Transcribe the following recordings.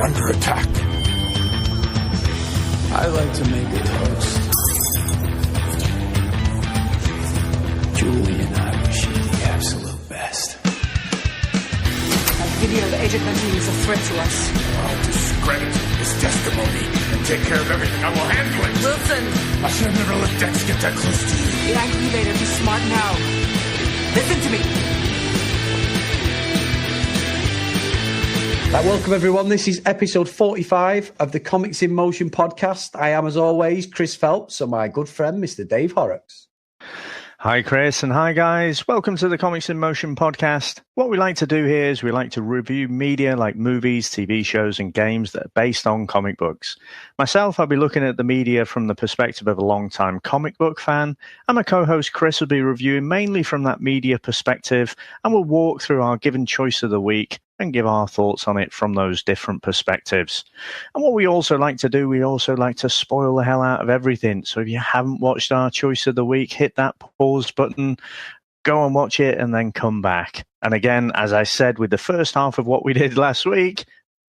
We're under attack. I like to make a toast. Julie and I wish you the absolute best. That video of Agent 19 is a threat to us. I'll discredit his testimony and take care of everything. I will handle it. Wilson! I should have never let Dex get that close to you. Get angry later. Be smart now. Listen to me. Welcome everyone. This is episode 45 of the Comics in Motion podcast. I am, as always, Chris Phelps and my good friend, Mr. Dave Horrocks. Hi, Chris, and hi, guys. Welcome to the Comics in Motion podcast. What we like to do here is we like to review media like movies, TV shows, and games that are based on comic books. Myself, I'll be looking at the media from the perspective of a long-time comic book fan, and my co-host Chris will be reviewing mainly from that media perspective, and we'll walk through our given choice of the week and give our thoughts on it from those different perspectives. And what we also like to do, we also like to spoil the hell out of everything. So if you haven't watched our choice of the week, hit that pause button, go and watch it, and then come back. And again, as I said with the first half of what we did last week,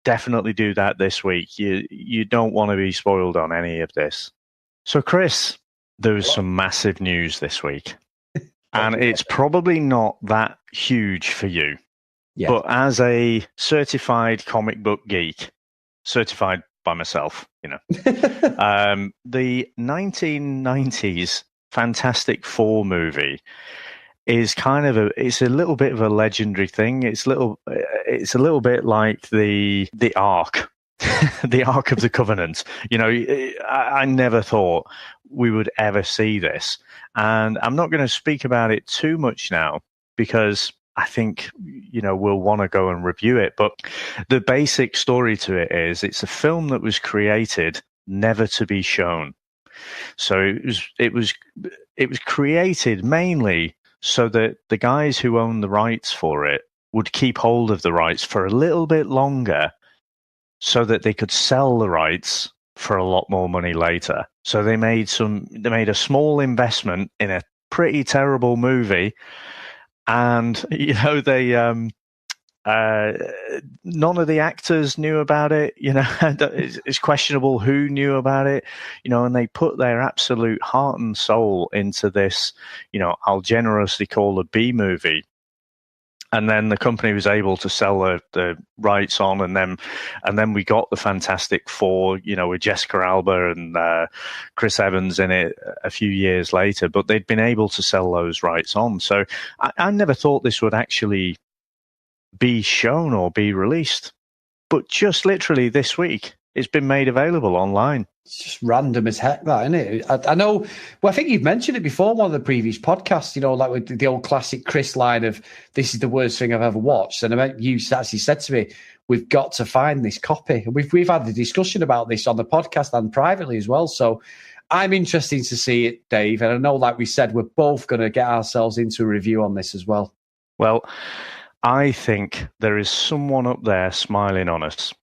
definitely do that this week. You don't want to be spoiled on any of this. So Chris, there was some massive news this week. And it's probably not that huge for you. Yeah. But as a certified comic book geek, certified by myself, the 1990s Fantastic Four movie is it's a little bit of a legendary thing. It's a little bit like the Ark, the Ark of the Covenant. I never thought we would ever see this, and I'm not going to speak about it too much now because I think, we'll want to go and review it. But the basic story to it is it's a film that was created never to be shown. So it was created mainly so that the guys who own the rights for it would keep hold of the rights for a little bit longer so that they could sell the rights for a lot more money later. So they made a small investment in a pretty terrible movie. And, they none of the actors knew about it. It's questionable who knew about it, and they put their absolute heart and soul into this, I'll generously call a B movie. And then the company was able to sell the rights on, and then we got the Fantastic Four, with Jessica Alba and Chris Evans in it a few years later. But they'd been able to sell those rights on. So I never thought this would actually be shown or be released. But just literally this week, it's been made available online. It's just random as heck, that, isn't it? I know. Well, I think you've mentioned it before in one of the previous podcasts, like with the old classic Chris line of, this is the worst thing I've ever watched. And you actually said to me, we've got to find this copy. And we've had the discussion about this on the podcast and privately as well. So I'm interested to see it, Dave. And I know, like we said, we're both going to get ourselves into a review on this as well. Well, I think there is someone up there smiling on us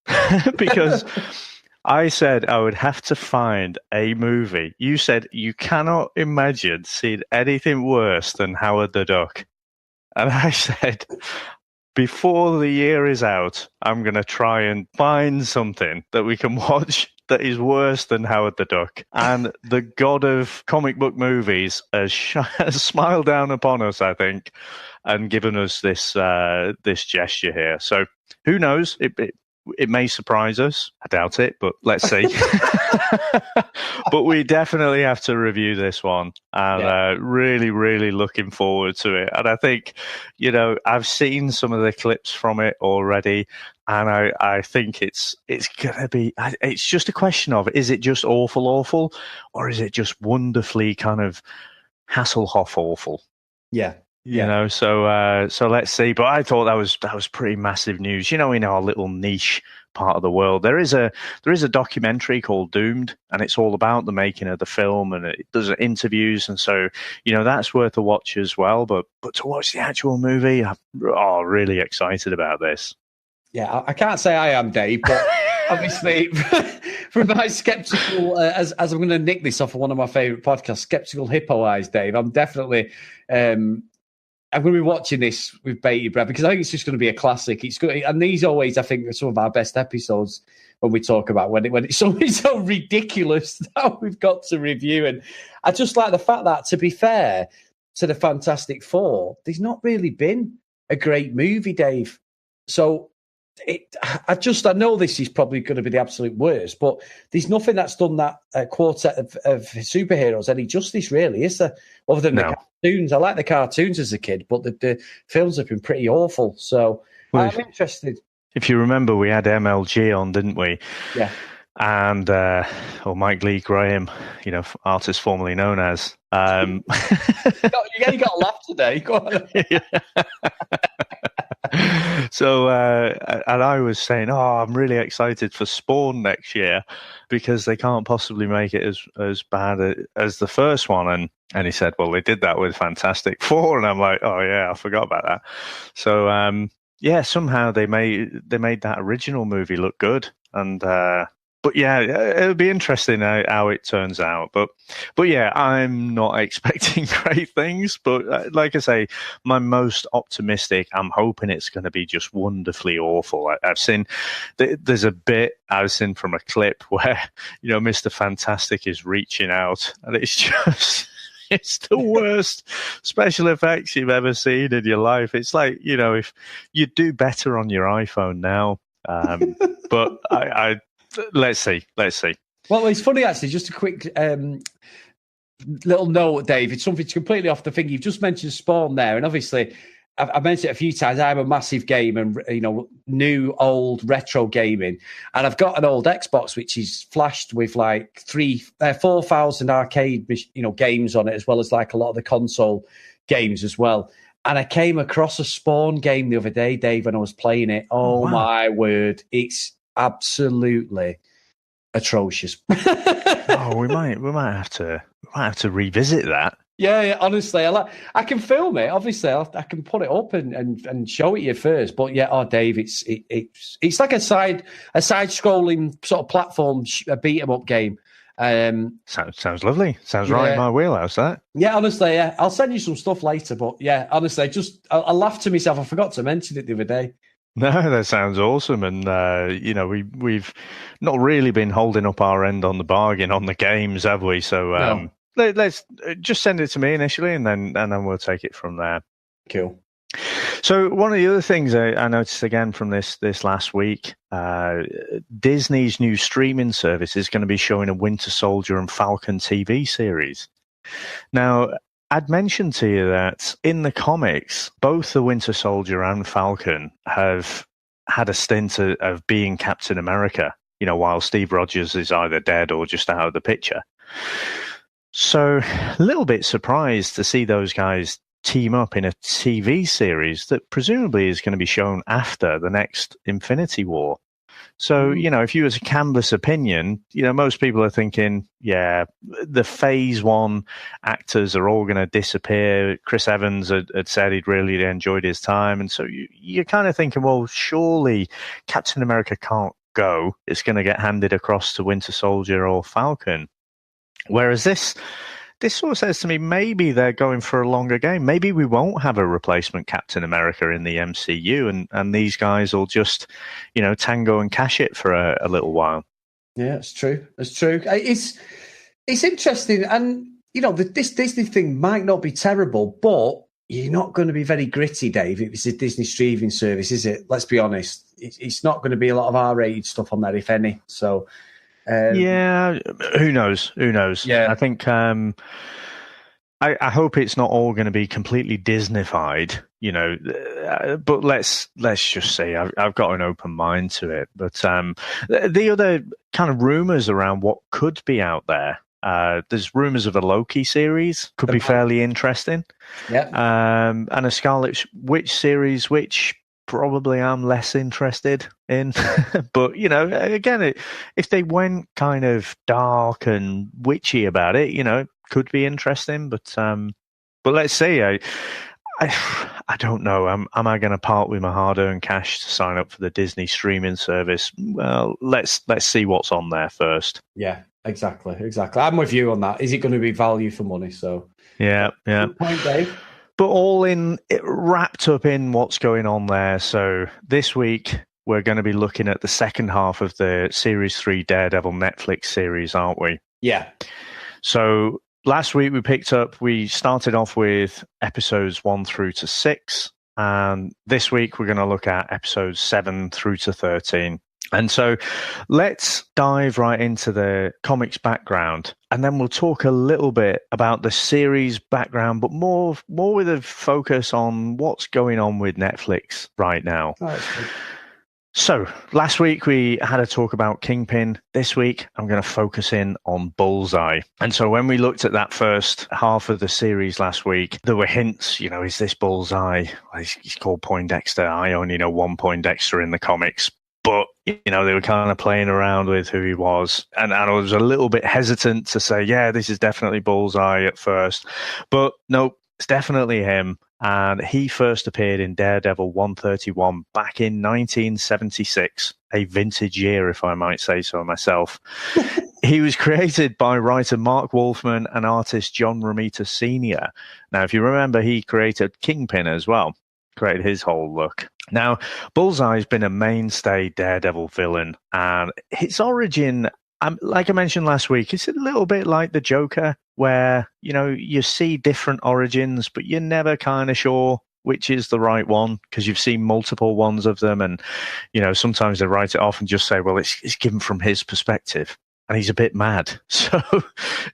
because I said I would have to find a movie. You said you cannot imagine seeing anything worse than Howard the Duck. And I said, before the year is out, I'm going to try and find something that we can watch that is worse than Howard the Duck. And the god of comic book movies has smiled down upon us, I think, and given us this gesture here. So who knows? It may surprise us. I doubt it, but let's see. But we definitely have to review this one. And really, really looking forward to it. And I think, I've seen some of the clips from it already. And I think it's going to be, it's just a question of, is it just awful, or is it just wonderfully kind of Hasselhoff awful? Yeah. So let's see. But I thought that was pretty massive news. In our little niche part of the world, there is a documentary called Doomed, and it's all about the making of the film, and it does interviews, and so that's worth a watch as well. But to watch the actual movie, I'm really excited about this. Yeah, I can't say I am, Dave, but obviously, from my skeptical, as I'm going to nick this off of one of my favourite podcasts, Skeptical Hippo Eyes, Dave, I'm definitely I'm going to be watching this with bated breath because I think it's just going to be a classic. It's good, and these always, I think, are some of our best episodes when we talk about when it's always so ridiculous that we've got to review. And I just like the fact that, to be fair to the Fantastic Four, there's not really been a great movie, Dave. So I know this is probably going to be the absolute worst, but there's nothing that's done that quartet of superheroes any justice, really, is there? Other than the cartoons. I like the cartoons as a kid, but the films have been pretty awful. So I'm interested. If you remember, we had MLG on, didn't we? Yeah. And Mike Lee Graham, artist formerly known as. You got a laugh today. Go on. So, and I was saying, I'm really excited for Spawn next year because they can't possibly make it as bad as the first one. And he said, well, they did that with Fantastic Four. And I'm like, oh, yeah, I forgot about that. So, somehow they made that original movie look good. And, but yeah, it'll be interesting how it turns out. But yeah, I'm not expecting great things. But like I say, my most optimistic, I'm hoping it's going to be just wonderfully awful. I've seen, there's a bit I've seen from a clip where, Mr. Fantastic is reaching out and it's just... It's the worst special effects you've ever seen in your life. It's like, if you do better on your iPhone now. But I let's see. Well, it's funny, actually, just a quick little note, Dave. It's something completely off the thing. You've just mentioned Spawn there, and obviously I mentioned it a few times. I'm a massive gamer, and new, old, retro gaming, and I've got an old Xbox which is flashed with like 4,000 arcade, games on it, as well as like a lot of the console games as well. And I came across a Spawn game the other day, Dave, when I was playing it. Oh, wow. My word, it's absolutely atrocious. We might have to revisit that. Yeah, honestly, I can film it. Obviously, I can put it up and show it you first. But yeah, Dave, it's like a side scrolling sort of platform, a beat 'em up game. Sounds lovely. Sounds right in my wheelhouse. That. Yeah, honestly, yeah. I'll send you some stuff later. But yeah, honestly, I laughed to myself. I forgot to mention it the other day. No, that sounds awesome, and we've not really been holding up our end on the bargain on the games, have we? So. No. Let's just send it to me initially, and then we'll take it from there. Cool. So one of the other things I noticed again from this last week, Disney's new streaming service is going to be showing a Winter Soldier and Falcon TV series. Now, I'd mentioned to you that in the comics, both the Winter Soldier and Falcon have had a stint of being Captain America, while Steve Rogers is either dead or just out of the picture. So a little bit surprised to see those guys team up in a TV series that presumably is going to be shown after the next Infinity War. So, if you were to canvass opinion, most people are thinking, yeah, the Phase 1 actors are all going to disappear. Chris Evans had said he'd really enjoyed his time. And so you're kind of thinking, well, surely Captain America can't go. It's going to get handed across to Winter Soldier or Falcon. Whereas this sort of says to me, maybe they're going for a longer game. Maybe we won't have a replacement Captain America in the MCU, and these guys will just, tango and cash it for a little while. Yeah, it's true. It's true. It's interesting, and this Disney thing might not be terrible, but you're not going to be very gritty, Dave. If it's a Disney streaming service, is it? Let's be honest. It's not going to be a lot of R-rated stuff on there, if any. So. Yeah, who knows? Yeah, I think I hope it's not all going to be completely Disneyfied, but let's just say I've got an open mind to it. But the other kind of rumors around what could be out there, there's rumors of a Loki series, could be fairly interesting. Yeah, and a Scarlet Witch series, which probably I'm less interested in. But, again, if they went kind of dark and witchy about it, it could be interesting. But let's see. I don't know. Am I going to part with my hard-earned cash to sign up for the Disney streaming service? Well, let's see what's on there first. Yeah, exactly. I'm with you on that. Is it going to be value for money? So yeah. Good point, Dave. But all in, wrapped up in what's going on there. So this week, we're going to be looking at the second half of the Series 3 Daredevil Netflix series, aren't we? Yeah. So last week we started off with episodes 1 through to 6. And this week we're going to look at episodes 7 through to 13. And so let's dive right into the comics background, and then we'll talk a little bit about the series background, but more with a focus on what's going on with Netflix right now. Oh, that's good. So last week we had a talk about Kingpin. This week I'm going to focus in on Bullseye. And so when we looked at that first half of the series last week, there were hints, is this Bullseye? Well, he's called Poindexter. I only know one Poindexter in the comics. But, they were kind of playing around with who he was. And I was a little bit hesitant to say, yeah, this is definitely Bullseye at first. But no, it's definitely him. And he first appeared in Daredevil 131 back in 1976, a vintage year, if I might say so myself. He was created by writer Mark Wolfman and artist John Romita Sr. Now, if you remember, he created Kingpin as well, created his whole look. Now, Bullseye's been a mainstay Daredevil villain, and his origin, like I mentioned last week, it's a little bit like the Joker, where, you see different origins, but you're never kind of sure which is the right one because you've seen multiple ones of them. And, sometimes they write it off and just say, well, it's given from his perspective. And he's a bit mad. So,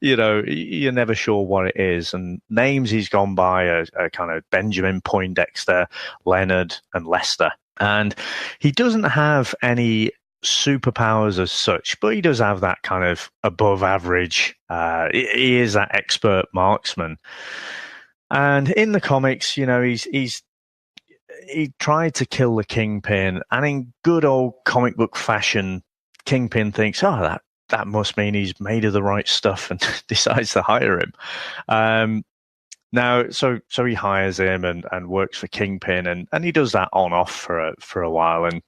you're never sure what it is. And names he's gone by are kind of Benjamin, Poindexter, Leonard, and Lester. And he doesn't have any superpowers as such, but he does have that kind of above average. He is that expert marksman. And in the comics, he tried to kill the Kingpin, and in good old comic book fashion, Kingpin thinks, that must mean he's made of the right stuff, and decides to hire him. Now, so he hires him and works for Kingpin, and he does that on off for a while, and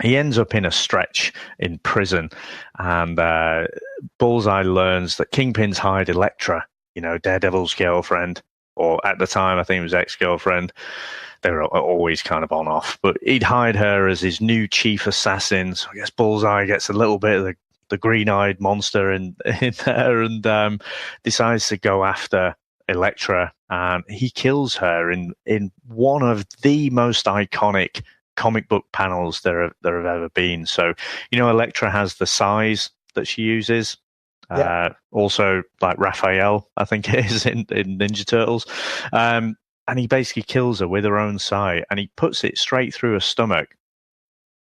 he ends up in a stretch in prison, and Bullseye learns that Kingpin's hired Elektra, Daredevil's girlfriend, or at the time I think it was ex-girlfriend. They were always kind of on off, but he'd hired her as his new chief assassin. So I guess Bullseye gets a little bit of the green-eyed monster in there, and decides to go after Elektra, and he kills her in one of the most iconic comic book panels there have ever been. So, Elektra has the size that she uses. Yeah. Also, like Raphael, I think it is in Ninja Turtles. And he basically kills her with her own sai, and he puts it straight through her stomach.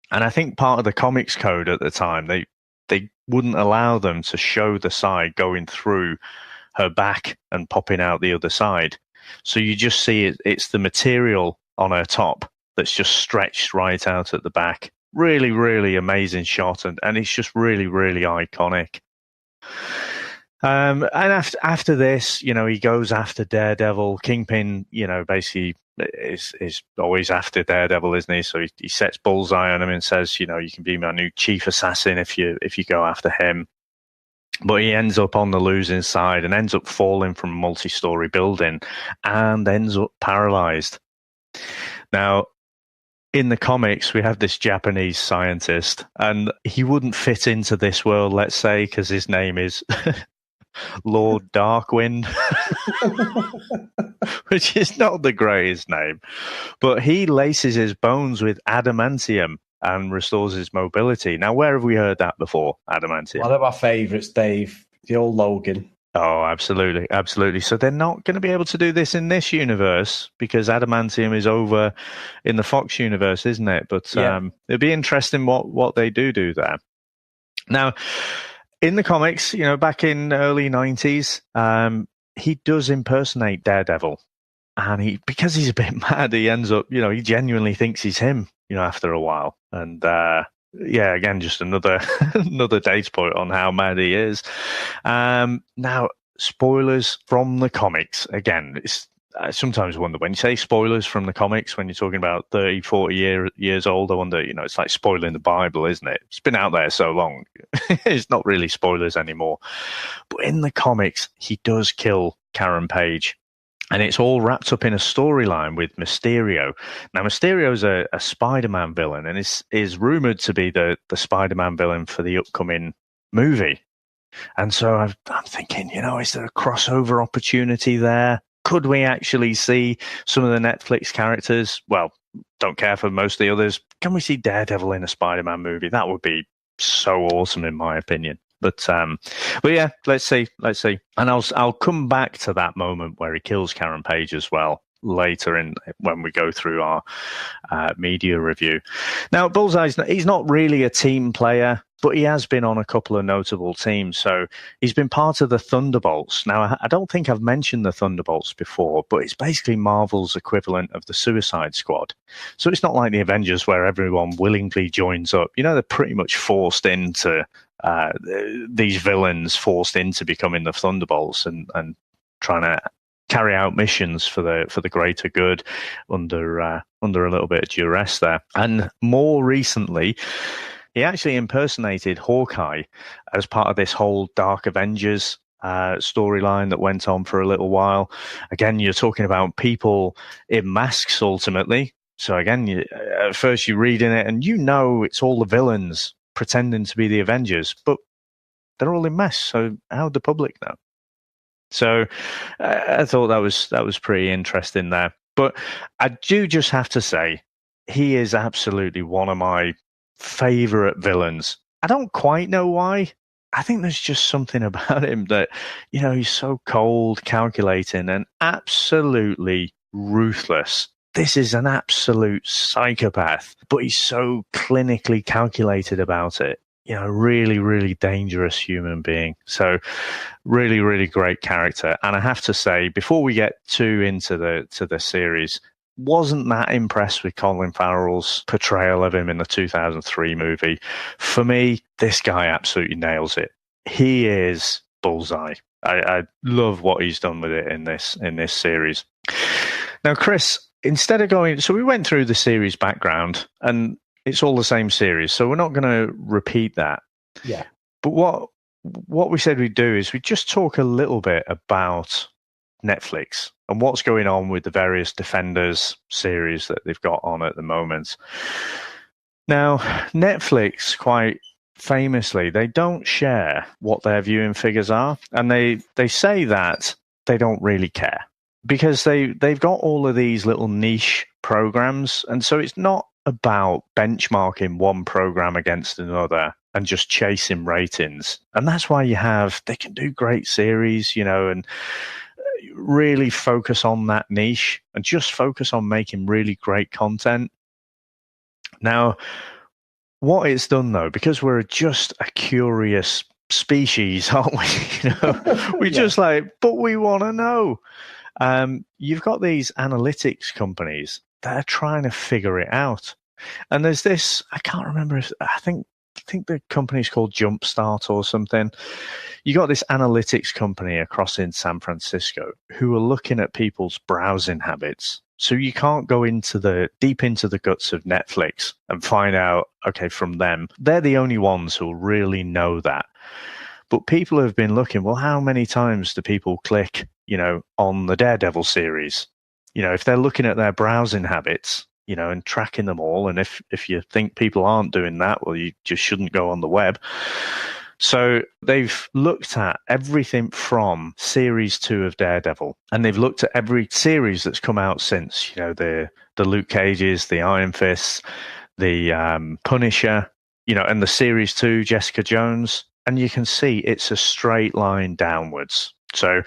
And I think part of the comics code at the time, they wouldn't allow them to show the sai going through her back and popping out the other side. So you just see it's the material on her top that's just stretched right out at the back. Really, really amazing shot, and it's just really, really iconic. And after this, he goes after Daredevil. Kingpin, basically is always after Daredevil, isn't he? So he sets Bullseye on him and says, you can be my new chief assassin if you go after him. But he ends up on the losing side and ends up falling from a multi-story building and ends up paralyzed. Now, in the comics, we have this Japanese scientist, and he wouldn't fit into this world, let's say, because his name is Lord Darkwind, which is not the greatest name. But he laces his bones with adamantium and restores his mobility. Now, where have we heard that before, adamantium? One of our favourites, Dave, the old Logan. Oh, absolutely, absolutely. So they're not going to be able to do this in this universe because adamantium is over in the Fox universe, isn't it? But yeah. It'd be interesting what they do there. Now, in the comics, back in early 90s, he does impersonate Daredevil. And because he's a bit mad, he ends up, he genuinely thinks he's him, after a while. And again, just another data point on how mad he is. Now, spoilers from the comics. Again, I sometimes wonder when you say spoilers from the comics, when you're talking about 30, 40 years old, I wonder, it's like spoiling the Bible, isn't it? It's been out there so long. It's not really spoilers anymore. But in the comics, he does kill Karen Page. And it's all wrapped up in a storyline with Mysterio. Now, Mysterio's a Spider-Man villain and is rumored to be the Spider-Man villain for the upcoming movie. And so I'm thinking, is there a crossover opportunity there? Could we actually see some of the Netflix characters? Well, don't care for most of the others. Can we see Daredevil in a Spider-Man movie? That would be so awesome, in my opinion. But yeah, let's see. And I'll come back to that moment where he kills Karen Page as well later when we go through our media review. Now, Bullseye's he's not really a team player, but he has been on a couple of notable teams. So he's been part of the Thunderbolts. Now, I don't think I've mentioned the Thunderbolts before, but it's basically Marvel's equivalent of the Suicide Squad. So it's not like the Avengers where everyone willingly joins up. They're pretty much forced into these villains, forced into becoming the Thunderbolts and trying to carry out missions for the greater good under a little bit of duress there. And more recently, he actually impersonated Hawkeye as part of this whole Dark Avengers storyline that went on for a little while. Again, you're talking about people in masks ultimately. So again, at first you're reading it and it's all the villains pretending to be the Avengers, but they're all in masks. So how'd the public know? So I thought that was pretty interesting there. But I do just have to say, he is absolutely one of my favorite villains. I don't quite know why. I think there's just something about him that, he's so cold, calculating, and absolutely ruthless. This is an absolute psychopath, but he's so clinically calculated about it. Really, really dangerous human being. So really, really great character. And I have to say, before we get too into the series, wasn't that impressed with Colin Farrell's portrayal of him in the 2003 movie. For me, this guy absolutely nails it. He is Bullseye. I love what he's done with it in this series. Now, Chris, instead of so we went through the series background, and it's all the same series, so we're not going to repeat that. Yeah. But what we said we'd do is we'd just talk a little bit about Netflix and what's going on with the various Defenders series that they've got on at the moment. Now, Netflix, quite famously, they don't share what their viewing figures are, and they say that they don't really care because they've got all of these little niche programs, and so it's not about benchmarking one program against another and just chasing ratings. And that's why they can do great series, and really focus on that niche and just focus on making really great content. Now, what it's done though, because we're just a curious species, aren't we? We just but we want to know. You've got these analytics companies that are trying to figure it out. And there's this, I can't remember, I think the company's called Jumpstart or something. You got this analytics company across in San Francisco who are looking at people's browsing habits. So you can't go deep into the guts of Netflix and find out, okay, from them. They're the only ones who really know that. But people have been looking, well, how many times do people click, on the Daredevil series? If they're looking at their browsing habits, and tracking them all. And if you think people aren't doing that, well, you just shouldn't go on the web. So they've looked at everything from Series 2 of Daredevil, and they've looked at every series that's come out since, the Luke Cages, the Iron Fists, the Punisher, and the Series 2, Jessica Jones. And you can see it's a straight line downwards. So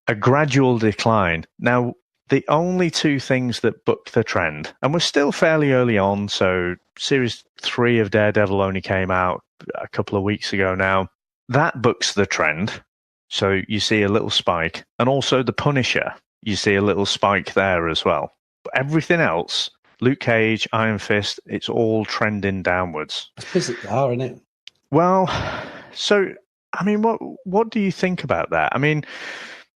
a gradual decline. Now, the only two things that buck the trend, and we're still fairly early on, so Series 3 of Daredevil only came out a couple of weeks ago now, that bucks the trend. So you see a little spike. And also the Punisher, you see a little spike there as well. But everything else, Luke Cage, Iron Fist, it's all trending downwards. It's bizarre, isn't it? Well, so, I mean, what do you think about that? I mean,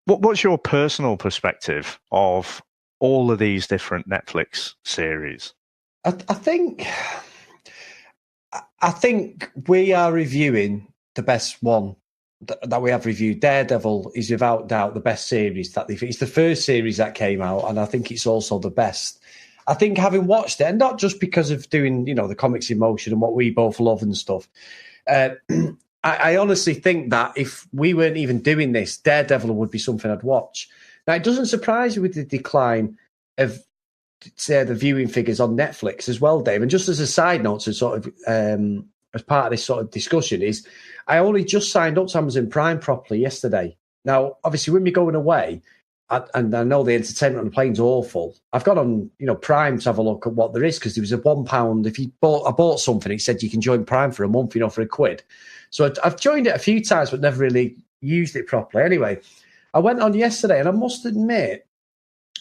what's your personal perspective of all of these different Netflix series? I think we are reviewing the best one that we have reviewed, Daredevil is without doubt the best series that they've. It's the first series that came out, and I think it's also the best. I think having watched it, and not just because of doing, the comics in motion and what we both love and stuff, I honestly think that if we weren't even doing this, Daredevil would be something I'd watch. Now, it doesn't surprise me with the decline of, say, the viewing figures on Netflix as well, Dave. And just as a side note, to sort of as part of this sort of discussion, is I only just signed up to Amazon Prime properly yesterday. Now, obviously, when we're going away, and I know the entertainment on the plane's awful, I've got on Prime to have a look at what there is, because there was a £1 if I bought something, it said you can join Prime for a month, for £1. So I've joined it a few times, but never really used it properly. Anyway, I went on yesterday, and I must admit,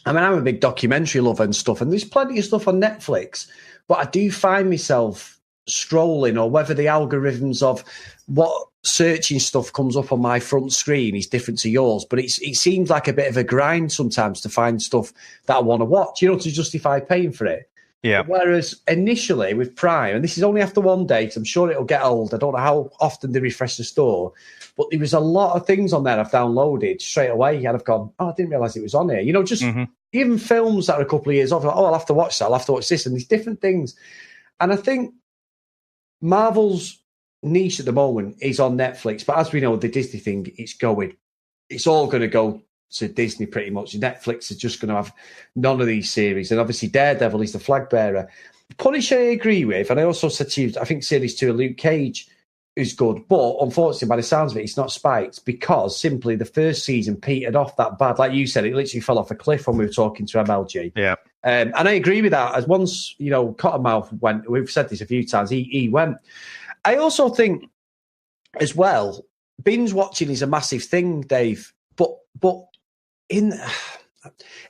I'm a big documentary lover and stuff, and there's plenty of stuff on Netflix, but I do find myself scrolling, or whether the algorithms of what searching stuff comes up on my front screen is different to yours, but it seems like a bit of a grind sometimes to find stuff that I want to watch, to justify paying for it. Yeah. Whereas initially with Prime, and this is only after one day, because I'm sure it'll get old. I don't know how often they refresh the store, but there was a lot of things on there I've downloaded straight away, and I've gone, I didn't realise it was on here. Even films that are a couple of years off, I'll have to watch that, I'll have to watch this, and these different things. And I think Marvel's niche at the moment is on Netflix, but as we know, the Disney thing, it's all going to go to Disney pretty much. Netflix is just going to have none of these series, and obviously Daredevil is the flag bearer. Punisher, I agree with, and I also said to you, I think series 2 of Luke Cage is good, but unfortunately, by the sounds of it, it's not spiked, because simply the first season petered off that bad. Like you said, it literally fell off a cliff when we were talking to MLG. Yeah. And I agree with that. As once, Cottonmouth went, we've said this a few times, he went. I also think, as well, binge watching is a massive thing, Dave. But in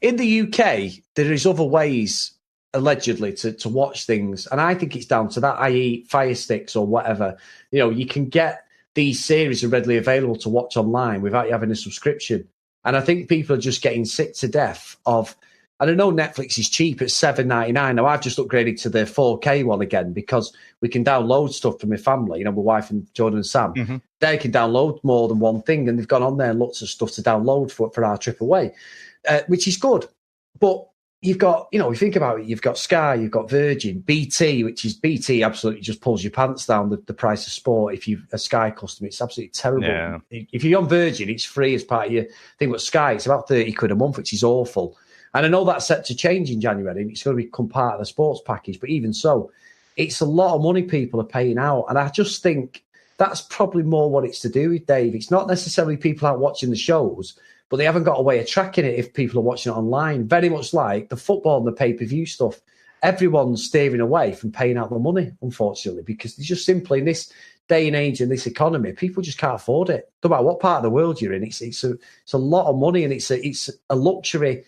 the UK, there is other ways, allegedly, to watch things, and I think it's down to that, i.e. Fire Sticks or whatever. You can get these series are readily available to watch online without you having a subscription. And I think people are just getting sick to death of. And I know Netflix is cheap at $7.99. Now, I've just upgraded to the 4K one again, because we can download stuff from my family, my wife and Jordan and Sam. Mm-hmm. They can download more than one thing, and they've gone on there and lots of stuff to download for our trip away, which is good. But you've got, you think about it, you've got Sky, you've got Virgin, BT, BT absolutely just pulls your pants down the price of sport. If you're a Sky customer, it's absolutely terrible. Yeah. If you're on Virgin, it's free as part of your thing. But Sky, it's about £30 a month, which is awful. And I know that's set to change in January, and it's going to become part of the sports package. But even so, it's a lot of money people are paying out. And I just think that's probably more what it's to do with, Dave. It's not necessarily people aren't watching the shows, but they haven't got a way of tracking it if people are watching it online. Very much like the football and the pay-per-view stuff. Everyone's steering away from paying out the money, unfortunately, because it's just simply in this day and age, in this economy, people just can't afford it. No matter what part of the world you're in, it's a lot of money, and it's a luxury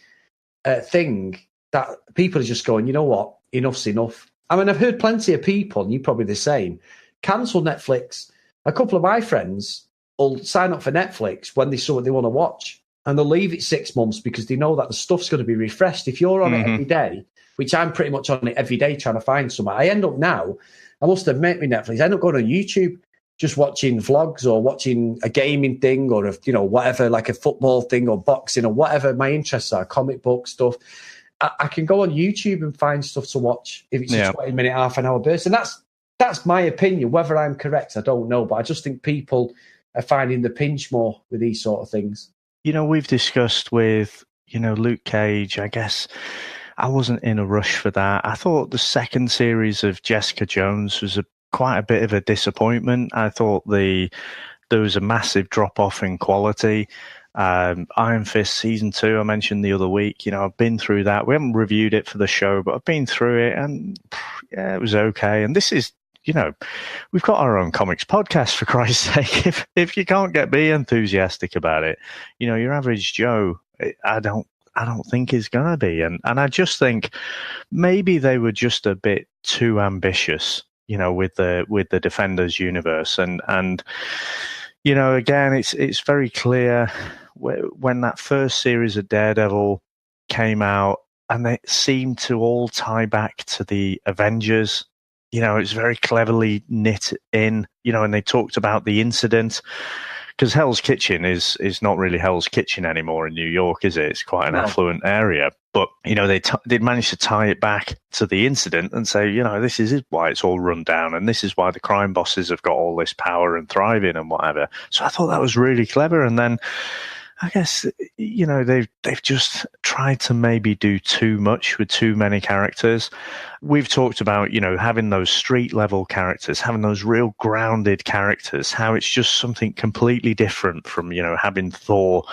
thing that people are just going, you know what, enough's enough. I mean, I've heard plenty of people, and you're probably the same, cancel Netflix. A couple of my friends will sign up for Netflix when they saw what they want to watch, and they'll leave it 6 months because they know that the stuff's going to be refreshed. If you're on it every day, which I'm pretty much on it every day trying to find something, I end up now, I must admit with Netflix, I end up going on YouTube, just watching vlogs or watching a gaming thing or, whatever, like a football thing or boxing or whatever my interests are, comic book stuff. I can go on YouTube and find stuff to watch if it's a 20-minute, half-an-hour burst. And that's my opinion. Whether I'm correct, I don't know. But I just think people are finding the pinch more with these sort of things. We've discussed with, Luke Cage, I guess I wasn't in a rush for that. I thought the second series of Jessica Jones was quite a bit of a disappointment. I thought there was a massive drop-off in quality. Iron Fist Season 2, I mentioned the other week. I've been through that. We haven't reviewed it for the show, but I've been through it, and yeah, it was okay. And this is, we've got our own comics podcast, for Christ's sake. If you can't get me enthusiastic about it, your average Joe, I don't think is going to be. And I just think maybe they were just a bit too ambitious, with the Defenders universe. And again, it's very clear when that first series of Daredevil came out, and they seemed to all tie back to the Avengers. It's very cleverly knit in, and they talked about the incident. because Hell's Kitchen is not really Hell's Kitchen anymore in New York, is it? It's quite an affluent area. But, they managed to tie it back to the incident and say, this is why it's all run down, and this is why the crime bosses have got all this power and thriving and whatever. So I thought that was really clever. And then I guess, they've just tried to maybe do too much with too many characters. We've talked about, having those street level characters, having those real grounded characters, how it's just something completely different from, having Thor,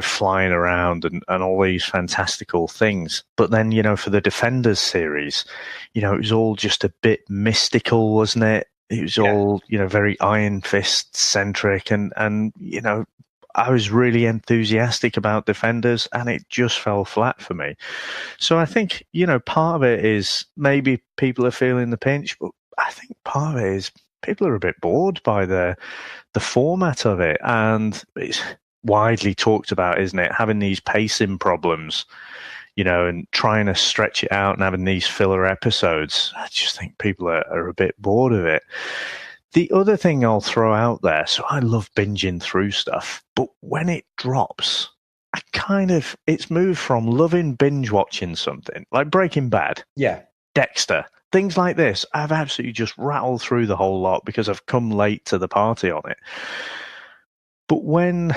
flying around and all these fantastical things. But then, for the Defenders series, it was all just a bit mystical, wasn't it? It was all, very Iron Fist centric and, I was really enthusiastic about Defenders and it just fell flat for me. So I think, part of it is maybe people are feeling the pinch, but I think part of it is people are a bit bored by the format of it. And it's widely talked about, isn't it? Having these pacing problems, and trying to stretch it out and having these filler episodes. I just think people are a bit bored of it. The other thing I'll throw out there, so I love binging through stuff, but when it drops, it's moved from loving binge watching something, like Breaking Bad, Dexter, things like this. I've absolutely just rattled through the whole lot because I've come late to the party on it. But when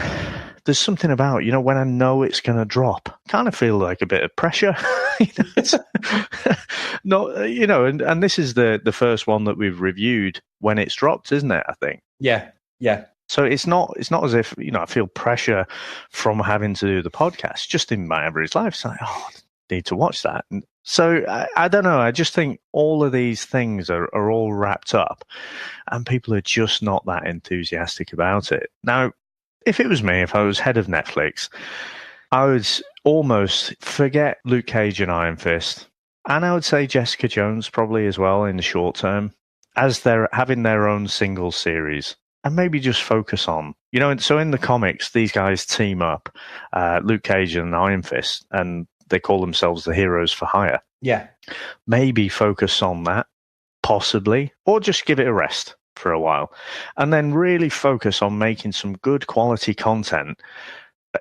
there's something about, when I know it's going to drop, I kind of feel like a bit of pressure. It's not, and this is the first one that we've reviewed when it's dropped, isn't it? I think. Yeah. So it's not as if, I feel pressure from having to do the podcast. Just in my average life, it's like, I need to watch that. And so I don't know. I just think all of these things are all wrapped up, and people are just not that enthusiastic about it. Now, if it was me, if I was head of Netflix, I would almost forget Luke Cage and Iron Fist. And I would say Jessica Jones probably as well in the short term, as they're having their own single series. And maybe just focus on, so in the comics, these guys team up, Luke Cage and Iron Fist, and they call themselves the Heroes for Hire. Yeah. Maybe focus on that, possibly, or just give it a rest for a while. And then really focus on making some good quality content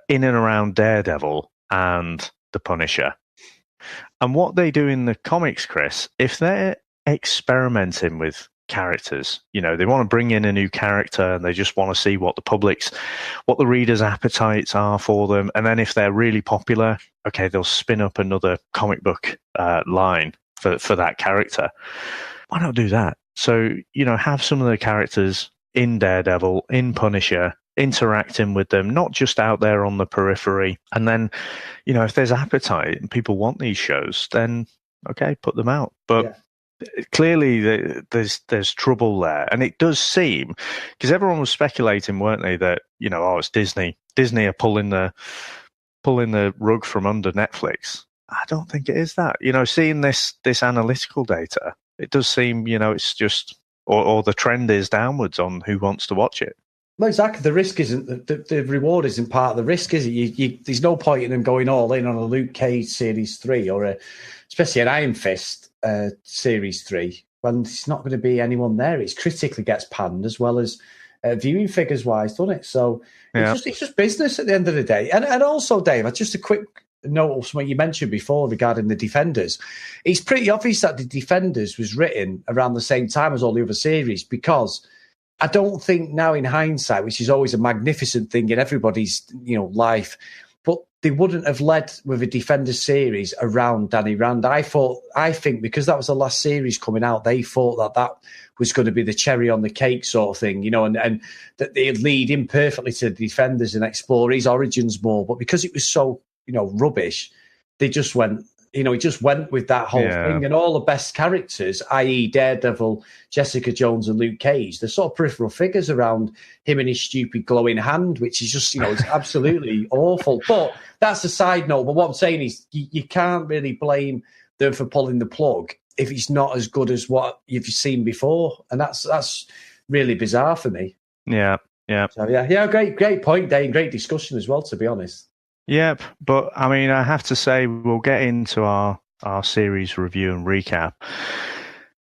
in and around Daredevil and the Punisher. And what they do in the comics, Chris, if they're experimenting with characters, they want to bring in a new character and they just want to see what the readers' appetites are for them. And then if they're really popular, okay, they'll spin up another comic book line for that character. Why not do that? So, have some of the characters in Daredevil, in Punisher, interacting with them, not just out there on the periphery. And then, if there's appetite and people want these shows, then okay, put them out. But clearly there's trouble there. And it does seem, because everyone was speculating, weren't they, that, it's Disney. Disney are pulling the rug from under Netflix. I don't think it is that. Seeing this analytical data, it does seem, it's just, or the trend is downwards on who wants to watch it. No, exactly. The risk isn't, the reward isn't part of the risk, is it? There's no point in them going all in on a Luke Cage Series 3 or especially an Iron Fist Series 3 when there's not going to be anyone there. It critically gets panned as well as viewing figures wise, doesn't it? So it's just business at the end of the day. And also, Dave, just a quick note of something you mentioned before regarding the Defenders. It's pretty obvious that the Defenders was written around the same time as all the other series, because I don't think now in hindsight, which is always a magnificent thing in everybody's life, but they wouldn't have led with a Defenders series around Danny Rand. I think because that was the last series coming out, they thought that was going to be the cherry on the cake sort of thing, and that they'd lead in perfectly to the Defenders and explore his origins more. But because it was so rubbish, they just went, he just went with that whole thing, and all the best characters, i.e. Daredevil, Jessica Jones and Luke Cage, they're sort of peripheral figures around him and his stupid glowing hand, which is just, it's absolutely awful. But that's a side note. But what I'm saying is you can't really blame them for pulling the plug if it's not as good as what you've seen before. And that's really bizarre for me. Yeah. So, great point, Dane. Great discussion as well, to be honest. Yep, but I mean, I have to say, we'll get into our series review and recap.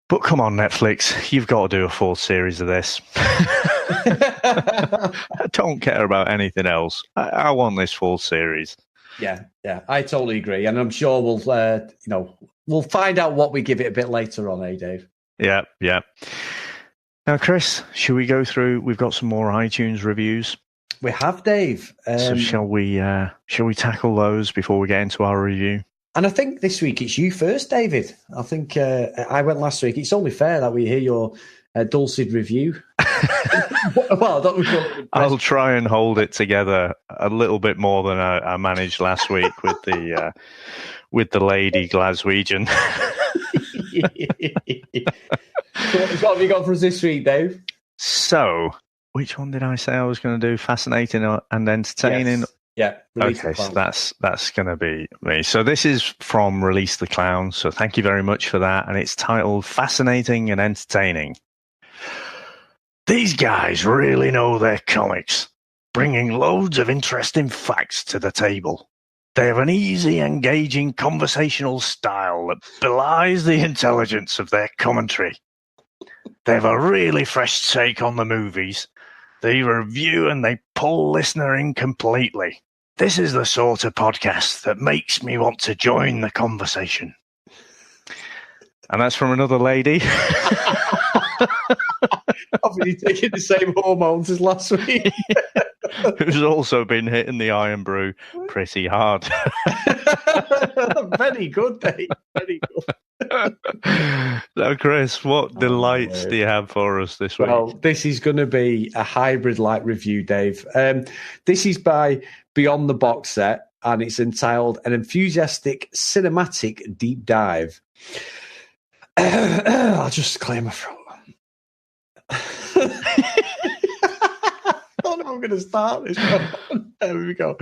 But come on, Netflix, you've got to do a full series of this. I don't care about anything else. I want this full series. Yeah, I totally agree, and I'm sure we'll find out what we give it a bit later on, Dave? Yeah. Now, Chris, should we go through? We've got some more iTunes reviews. We have, Dave. So shall we tackle those before we get into our review? And I think this week it's you first, David. I think I went last week. It's only fair that we hear your dulced review. Well, I'll try and hold it together a little bit more than I managed last week with the lady Glaswegian. So what have you got for us this week, Dave? So, which one did I say I was going to do? Fascinating and entertaining. Yes. Yeah. Okay, so that's going to be me. So this is from Release the Clown. So thank you very much for that. And it's titled Fascinating and Entertaining. These guys really know their comics, bringing loads of interesting facts to the table. They have an easy, engaging conversational style that belies the intelligence of their commentary. They have a really fresh take on the movies. They review and they pull listener in completely. This is the sort of podcast that makes me want to join the conversation. And that's from another lady. Obviously taking the same hormones as last week. Who's also been hitting the iron brew pretty hard. Very good, Dave. Very good. Now, Chris, what delights do you have for us this week? Well, this is going to be a hybrid-like review, Dave. This is by Beyond the Box Set, and it's entitled An Enthusiastic Cinematic Deep Dive. I'll just clear my throat. I don't know how I'm going to start this. There we go.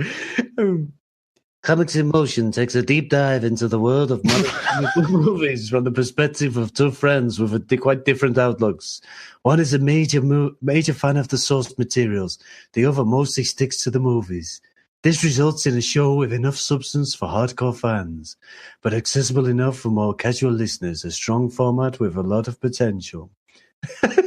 Comics in Motion takes a deep dive into the world of modern movies from the perspective of two friends with quite different outlooks. One is a major fan of the source materials. The other mostly sticks to the movies. This results in a show with enough substance for hardcore fans, but accessible enough for more casual listeners. A strong format with a lot of potential.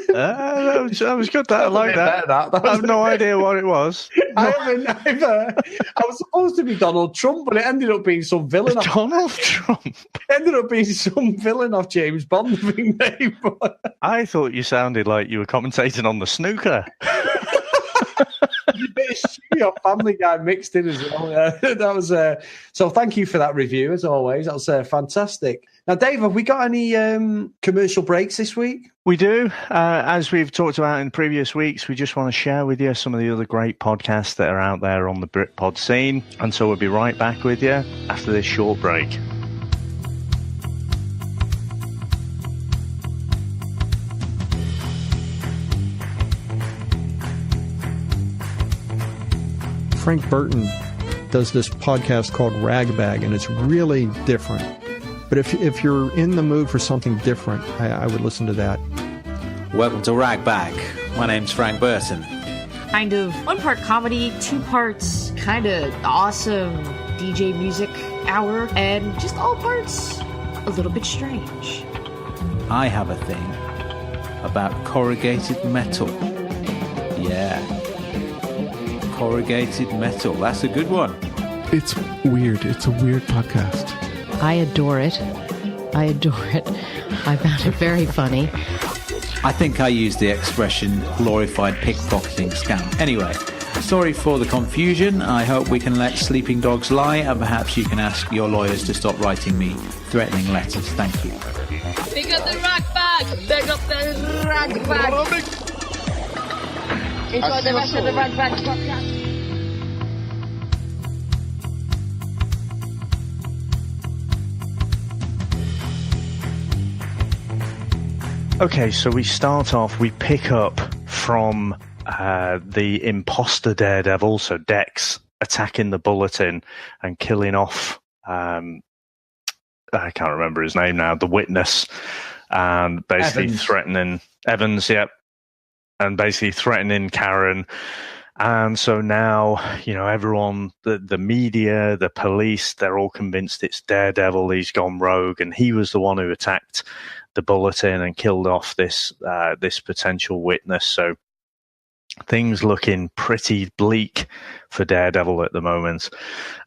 That was good. I like that. I have no idea what it was. I haven't either. I was supposed to be Donald Trump, but it ended up being some villain. Donald Trump? It ended up being some villain off James Bond, I think, name. I thought you sounded like you were commentating on the snooker. A bit of Stewie or Family Guy mixed in as well. That was so. Thank you for that review, as always. That was fantastic. Now, Dave, have we got any commercial breaks this week? We do. As we've talked about in previous weeks, we just want to share with you some of the other great podcasts that are out there on the Britpod scene. And so we'll be right back with you after this short break. Frank Burton does this podcast called Ragbag, and it's really different. But if you're in the mood for something different, I would listen to that. Welcome to Ragbag. My name's Frank Burton. Kind of 1 part comedy, 2 parts kind of awesome DJ music hour, and just all parts a little bit strange. I have a thing about corrugated metal. Yeah. Corrugated metal. That's a good one. It's weird. It's a weird podcast. I adore it. I found it very funny. I think I used the expression glorified pickpocketing scam. Anyway, sorry for the confusion. I hope we can let sleeping dogs lie, and perhaps you can ask your lawyers to stop writing me threatening letters. Thank you. Pick up the rock bag! Pick up the rock bag! Enjoy the rest of the rock bag podcast. Okay, so we start off, we pick up from the imposter Daredevil, so Dex attacking the Bulletin and killing off, I can't remember his name now, the witness, and basically threatening Evans, and basically threatening Karen. And so now, everyone, the media, the police, they're all convinced it's Daredevil. He's gone rogue, and he was the one who attacked the Bulletin and killed off this potential witness. So things looking pretty bleak for Daredevil at the moment.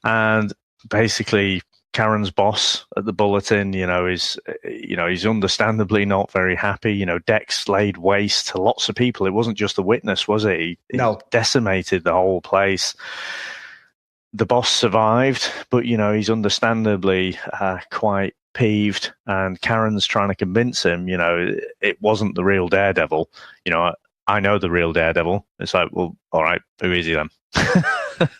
And basically, Karen's boss at the Bulletin, he's understandably not very happy. Dex laid waste to lots of people. It wasn't just the witness, was it? He decimated the whole place. The boss survived, but, he's understandably quite peeved, and Karen's trying to convince him, it wasn't the real Daredevil. I know the real Daredevil. It's like, well, all right, who is he then?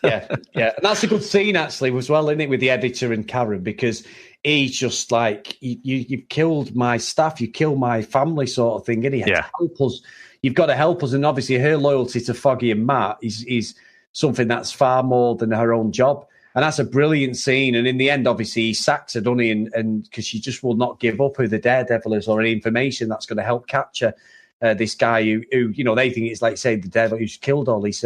yeah. And that's a good scene, actually, as well, isn't it, with the editor and Karen, because he's just like, you've killed my staff, you killed my family sort of thing, and he had to help us. You've got to help us. And obviously her loyalty to Foggy and Matt is something that's far more than her own job. And that's a brilliant scene. And in the end, obviously, he sacks her, doesn't he? And because she just will not give up who the Daredevil is or any information that's going to help capture this guy who they think it's like, say, the devil who's killed all his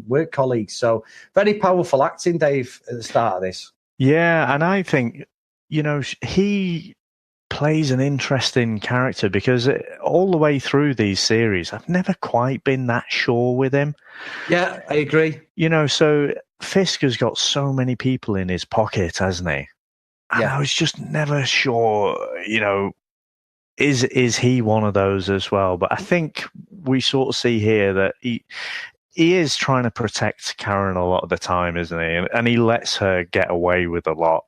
work colleagues. So very powerful acting, Dave, at the start of this. Yeah, and I think, he plays an interesting character because all the way through these series, I've never quite been that sure with him. Yeah, I agree. So Fisk has got so many people in his pocket, hasn't he? And I was just never sure, is he one of those as well? But I think we sort of see here that he is trying to protect Karen a lot of the time, isn't he? And he lets her get away with a lot.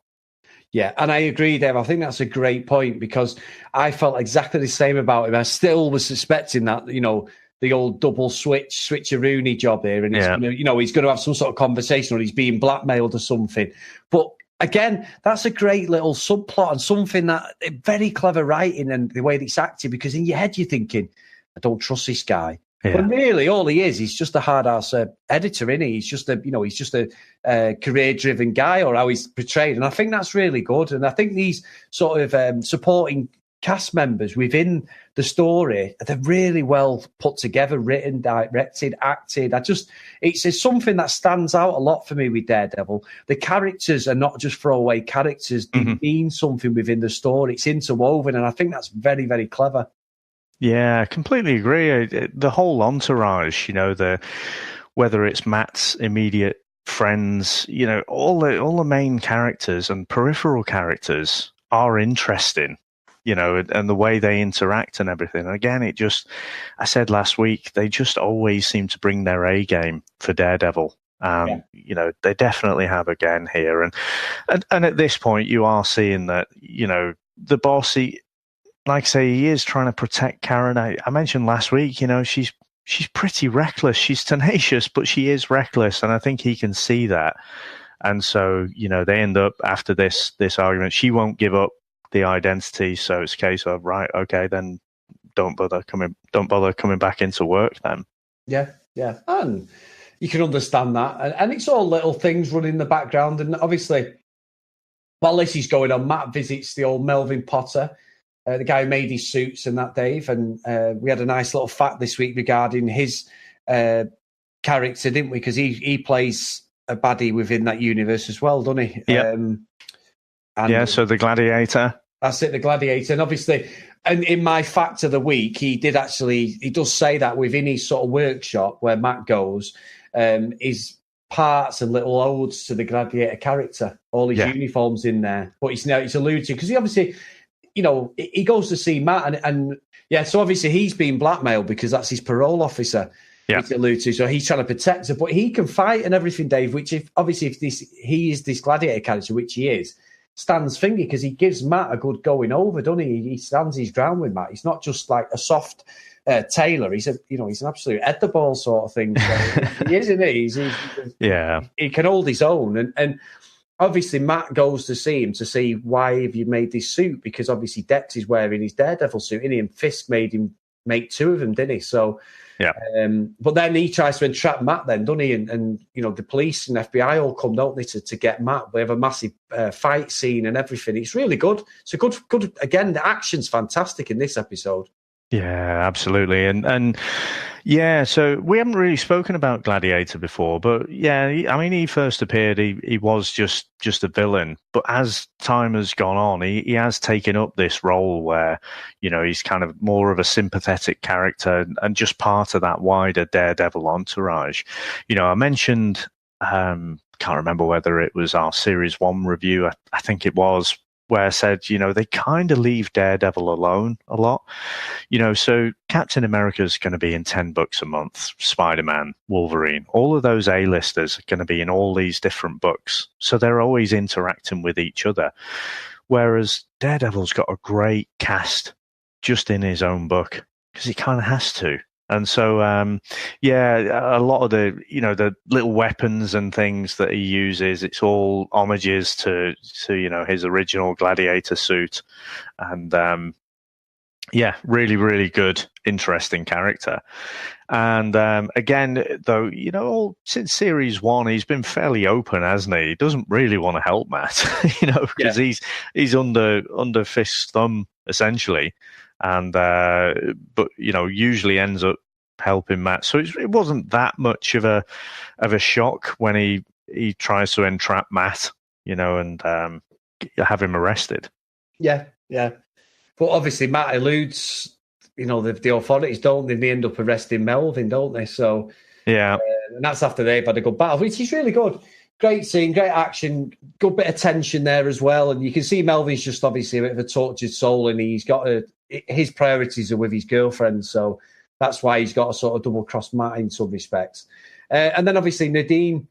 Yeah, and I agree, Dave. I think that's a great point because I felt exactly the same about him. I still was suspecting that, the old double switcheroony job here, and he's going to have some sort of conversation or he's being blackmailed or something. But again, that's a great little subplot and something that very clever writing and the way that it's acted, because in your head you're thinking, I don't trust this guy. Yeah. But really, all he is, he's just a hard-ass editor, isn't he? He's just a career-driven guy, or how he's portrayed. And I think that's really good. And I think these sort of supporting cast members within the story, they're really well put together, written, directed, acted. It's something that stands out a lot for me with Daredevil. The characters are not just throwaway characters. They mean something within the story. It's interwoven, and I think that's very, very clever. Yeah, I completely agree. The whole entourage, whether it's Matt's immediate friends, all the main characters and peripheral characters are interesting, and the way they interact and everything. And again, I said last week, they just always seem to bring their A game for Daredevil. They definitely have again here. And at this point, you are seeing that, the boss, like I say, he is trying to protect Karen. I mentioned last week, she's pretty reckless. She's tenacious, but she is reckless, and I think he can see that. And so, they end up after this argument. She won't give up the identity, so it's a case of right, okay, then don't bother coming back into work then. Yeah, and you can understand that, and it's all little things running in the background. And obviously, while this is going on, Matt visits the old Melvin Potter. The guy who made his suits and that, Dave. And we had a nice little fact this week regarding his character, didn't we? Because he plays a baddie within that universe as well, doesn't he? Yeah. So the Gladiator. That's it, the Gladiator. And obviously, and in my fact of the week, he does say that within his sort of workshop where Matt goes, his parts and little odes to the Gladiator character, all his uniforms in there. But it's alluded to, because he obviously... he goes to see Matt, and so obviously he's being blackmailed because that's his parole officer. Which alludes to, so he's trying to protect her, but he can fight and everything, Dave. Which, if he is this Gladiator character, which he is, stands finger because he gives Matt a good going over, doesn't he? He stands his ground with Matt. He's not just like a soft tailor. He's he's an absolute at the ball sort of thing. So he is, isn't he? He can hold his own, and obviously, Matt goes to see him to see why have you made this suit, because obviously Dex is wearing his Daredevil suit, and Fisk made him make two of them, didn't he? So, but then he tries to entrap Matt then, doesn't he? And the police and FBI all come, don't they, to get Matt. They have a massive fight scene and everything. It's really good. It's a good, again, the action's fantastic in this episode. Yeah, absolutely. And yeah, so we haven't really spoken about Gladiator before, but yeah, I mean, he first appeared, he was just a villain. But as time has gone on, he has taken up this role where, he's kind of more of a sympathetic character and just part of that wider Daredevil entourage. I mentioned, can't remember whether it was our Series 1 review, I think it was, where I said, they kind of leave Daredevil alone a lot. So Captain America's going to be in 10 books a month, Spider-Man, Wolverine, all of those A-listers are going to be in all these different books. So they're always interacting with each other. Whereas Daredevil's got a great cast just in his own book because he kind of has to. And so, a lot of the little weapons and things that he uses, it's all homages to his original Gladiator suit. And, really, really good, interesting character. And again, though, since Series 1, he's been fairly open, hasn't he? He doesn't really want to help Matt, because he's under Fisk's thumb, essentially. And but usually ends up helping Matt. So it wasn't that much of a shock when he tries to entrap Matt, and have him arrested. Yeah. But obviously Matt eludes, the authorities, don't they? They end up arresting Melvin, don't they? So yeah, and that's after they've had a good battle, which is really good. Great scene, great action, good bit of tension there as well. And you can see Melvin's just obviously a bit of a tortured soul, and he's got his priorities are with his girlfriend, so that's why he's got to sort of double-cross Matt in some respects. And then obviously Nadeem,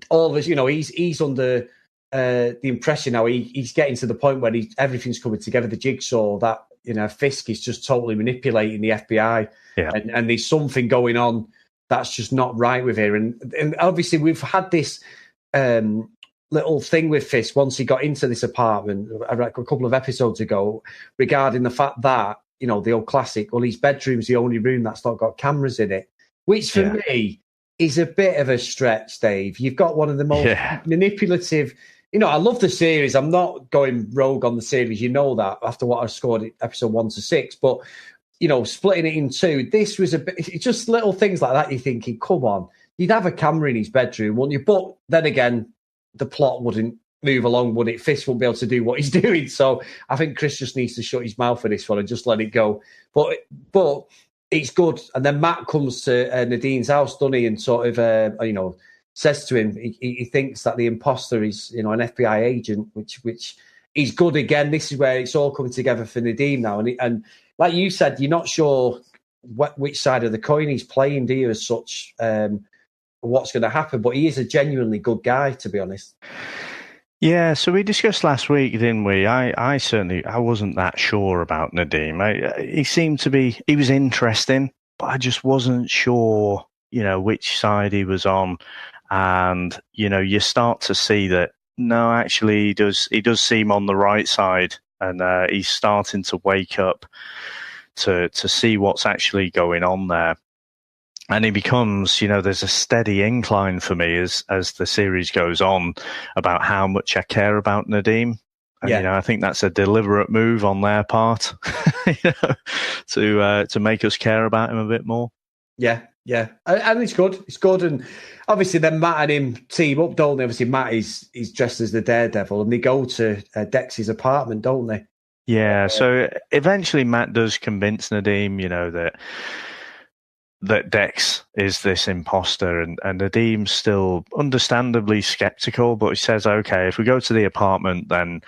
always, he's under the impression now he's getting to the point where everything's coming together, the jigsaw, that, Fisk is just totally manipulating the FBI. Yeah. And there's something going on that's just not right with her. And obviously we've had this little thing with Fisk once he got into this apartment a couple of episodes ago regarding the fact that, the old classic, well, his bedroom's the only room that's not got cameras in it, which for me is a bit of a stretch, Dave. You've got one of the most manipulative, I love the series. I'm not going rogue on the series, that, after what I scored episode 1 to 6, but, splitting it in two, this was it's just little things like that. You're thinking, come on, you'd have a camera in his bedroom, wouldn't you? But then again, the plot wouldn't move along, would it? Fisk won't be able to do what he's doing. So I think Chris just needs to shut his mouth for this one and just let it go. But it's good. And then Matt comes to Nadine's house, doesn't he? And sort of, says to him, he thinks that the imposter is, an FBI agent, which is good. Again, this is where it's all coming together for Nadeem now. And like you said, you're not sure which side of the coin he's playing, do you, as such, what's going to happen. But he is a genuinely good guy, to be honest. Yeah, so we discussed last week, didn't we? I wasn't that sure about Nadeem. He seemed to be, he was interesting, but I just wasn't sure, which side he was on. And, you start to see that, no, actually he does seem on the right side, and he's starting to wake up to see what's actually going on there. And he becomes, there's a steady incline for me as the series goes on about how much I care about Nadeem. And, I think that's a deliberate move on their part, to make us care about him a bit more. Yeah. And it's good. It's good. And obviously then Matt and him team up, don't they? Obviously Matt is dressed as the Daredevil, and they go to Dex's apartment, don't they? Yeah. So eventually Matt does convince Nadeem, that Dex is this imposter, and Nadeem's still understandably skeptical, but he says, okay, if we go to the apartment, then,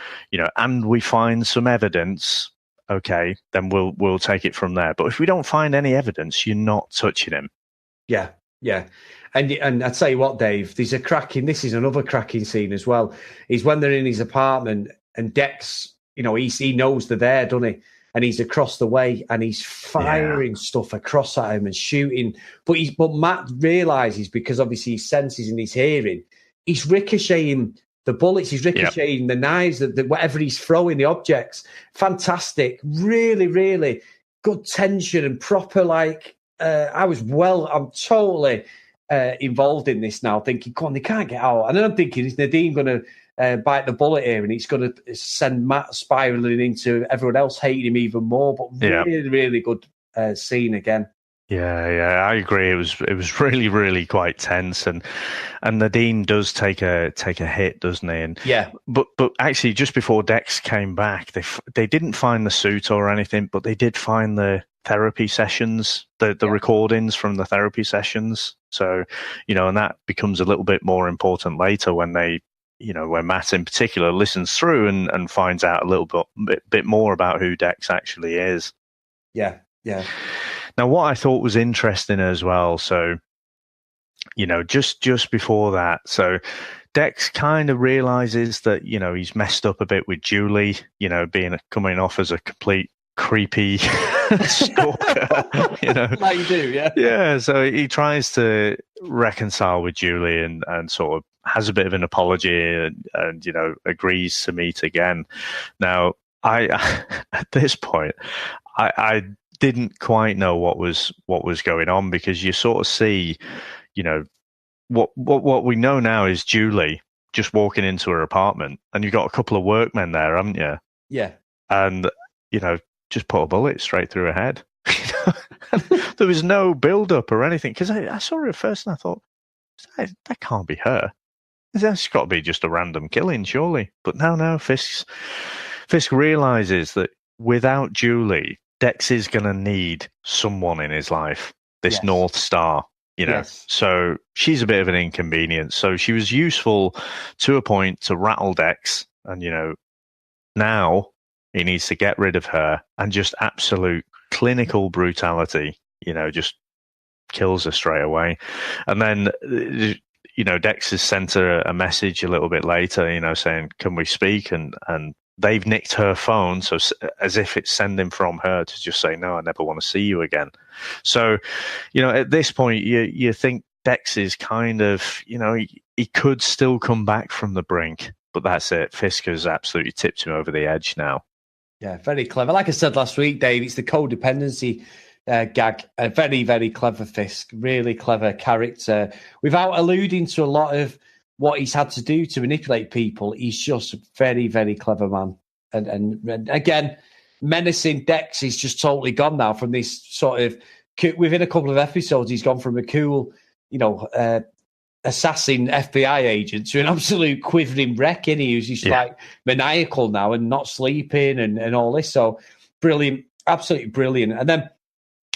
and we find some evidence, okay, then we'll take it from there. But if we don't find any evidence, you're not touching him. Yeah. And I'd tell you what, Dave, this is another cracking scene as well, is when they're in his apartment and Dex, he knows they're there, doesn't he? And he's across the way and he's firing stuff across at him and shooting. But Matt realises, because obviously his senses and his hearing, he's ricocheting the bullets, he's ricocheting the knives, whatever he's throwing, the objects. Fantastic. Really, really good tension and proper, I'm totally involved in this now, thinking, come on, they can't get out. And then I'm thinking, is Nadeem going to bite the bullet here, and it's going to send Matt spiraling into everyone else hating him even more. But really, really good scene again. Yeah, I agree. It was really, really quite tense, and Nadine does take a hit, doesn't he? And but actually, just before Dex came back, they didn't find the suit or anything, but they did find the therapy sessions, the recordings from the therapy sessions. So, and that becomes a little bit more important later when they, when Matt in particular listens through and finds out a little bit more about who Dex actually is. Yeah. Now, what I thought was interesting as well, so, just before that, so Dex kind of realizes that, he's messed up a bit with Julie, coming off as a complete creepy stalker, Like you do, yeah. Yeah, so he tries to reconcile with Julie and sort of has a bit of an apology and agrees to meet again. Now, I at this point, I didn't quite know what was going on, because you sort of see, what we know now is Julie just walking into her apartment, and you've got a couple of workmen there, haven't you? Yeah. And just put a bullet straight through her head. There was no build up or anything, because I saw her at first and I thought, that can't be her. That's got to be just a random killing, surely. But no, Fisk realizes that without Julie, Dex is going to need someone in his life, this North Star, Yes. So she's a bit of an inconvenience. So she was useful to a point to rattle Dex, and, now he needs to get rid of her, and just absolute clinical brutality, just kills her straight away. And then, Dex has sent her a message a little bit later, saying, can we speak? And they've nicked her phone, so as if it's sending from her to just say, no, I never want to see you again. So, at this point, you think Dex is kind of, he could still come back from the brink, but that's it. Fisk has absolutely tipped him over the edge now. Yeah, very clever. Like I said last week, Dave, it's the codependency gag. A very, very clever Fisk. Really clever character. Without alluding to a lot of what he's had to do to manipulate people, he's just a very, very clever man. And again, menacing Dex is just totally gone now from this sort of, within a couple of episodes, he's gone from a cool, assassin FBI agent to an absolute quivering wreck, and he's just like maniacal now and not sleeping and all this. So brilliant, absolutely brilliant. And then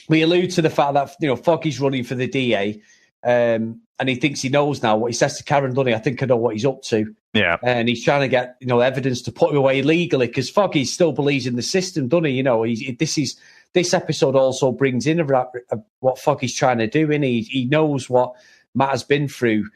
we allude to the fact that, Foggy's running for the DA. And he thinks he knows now what he says to Karen, doesn't he? I think I know what he's up to. Yeah. And he's trying to get, evidence to put him away legally, because Foggy still believes in the system, doesn't he? This episode also brings in what Foggy's trying to do, and he knows what Matt has been through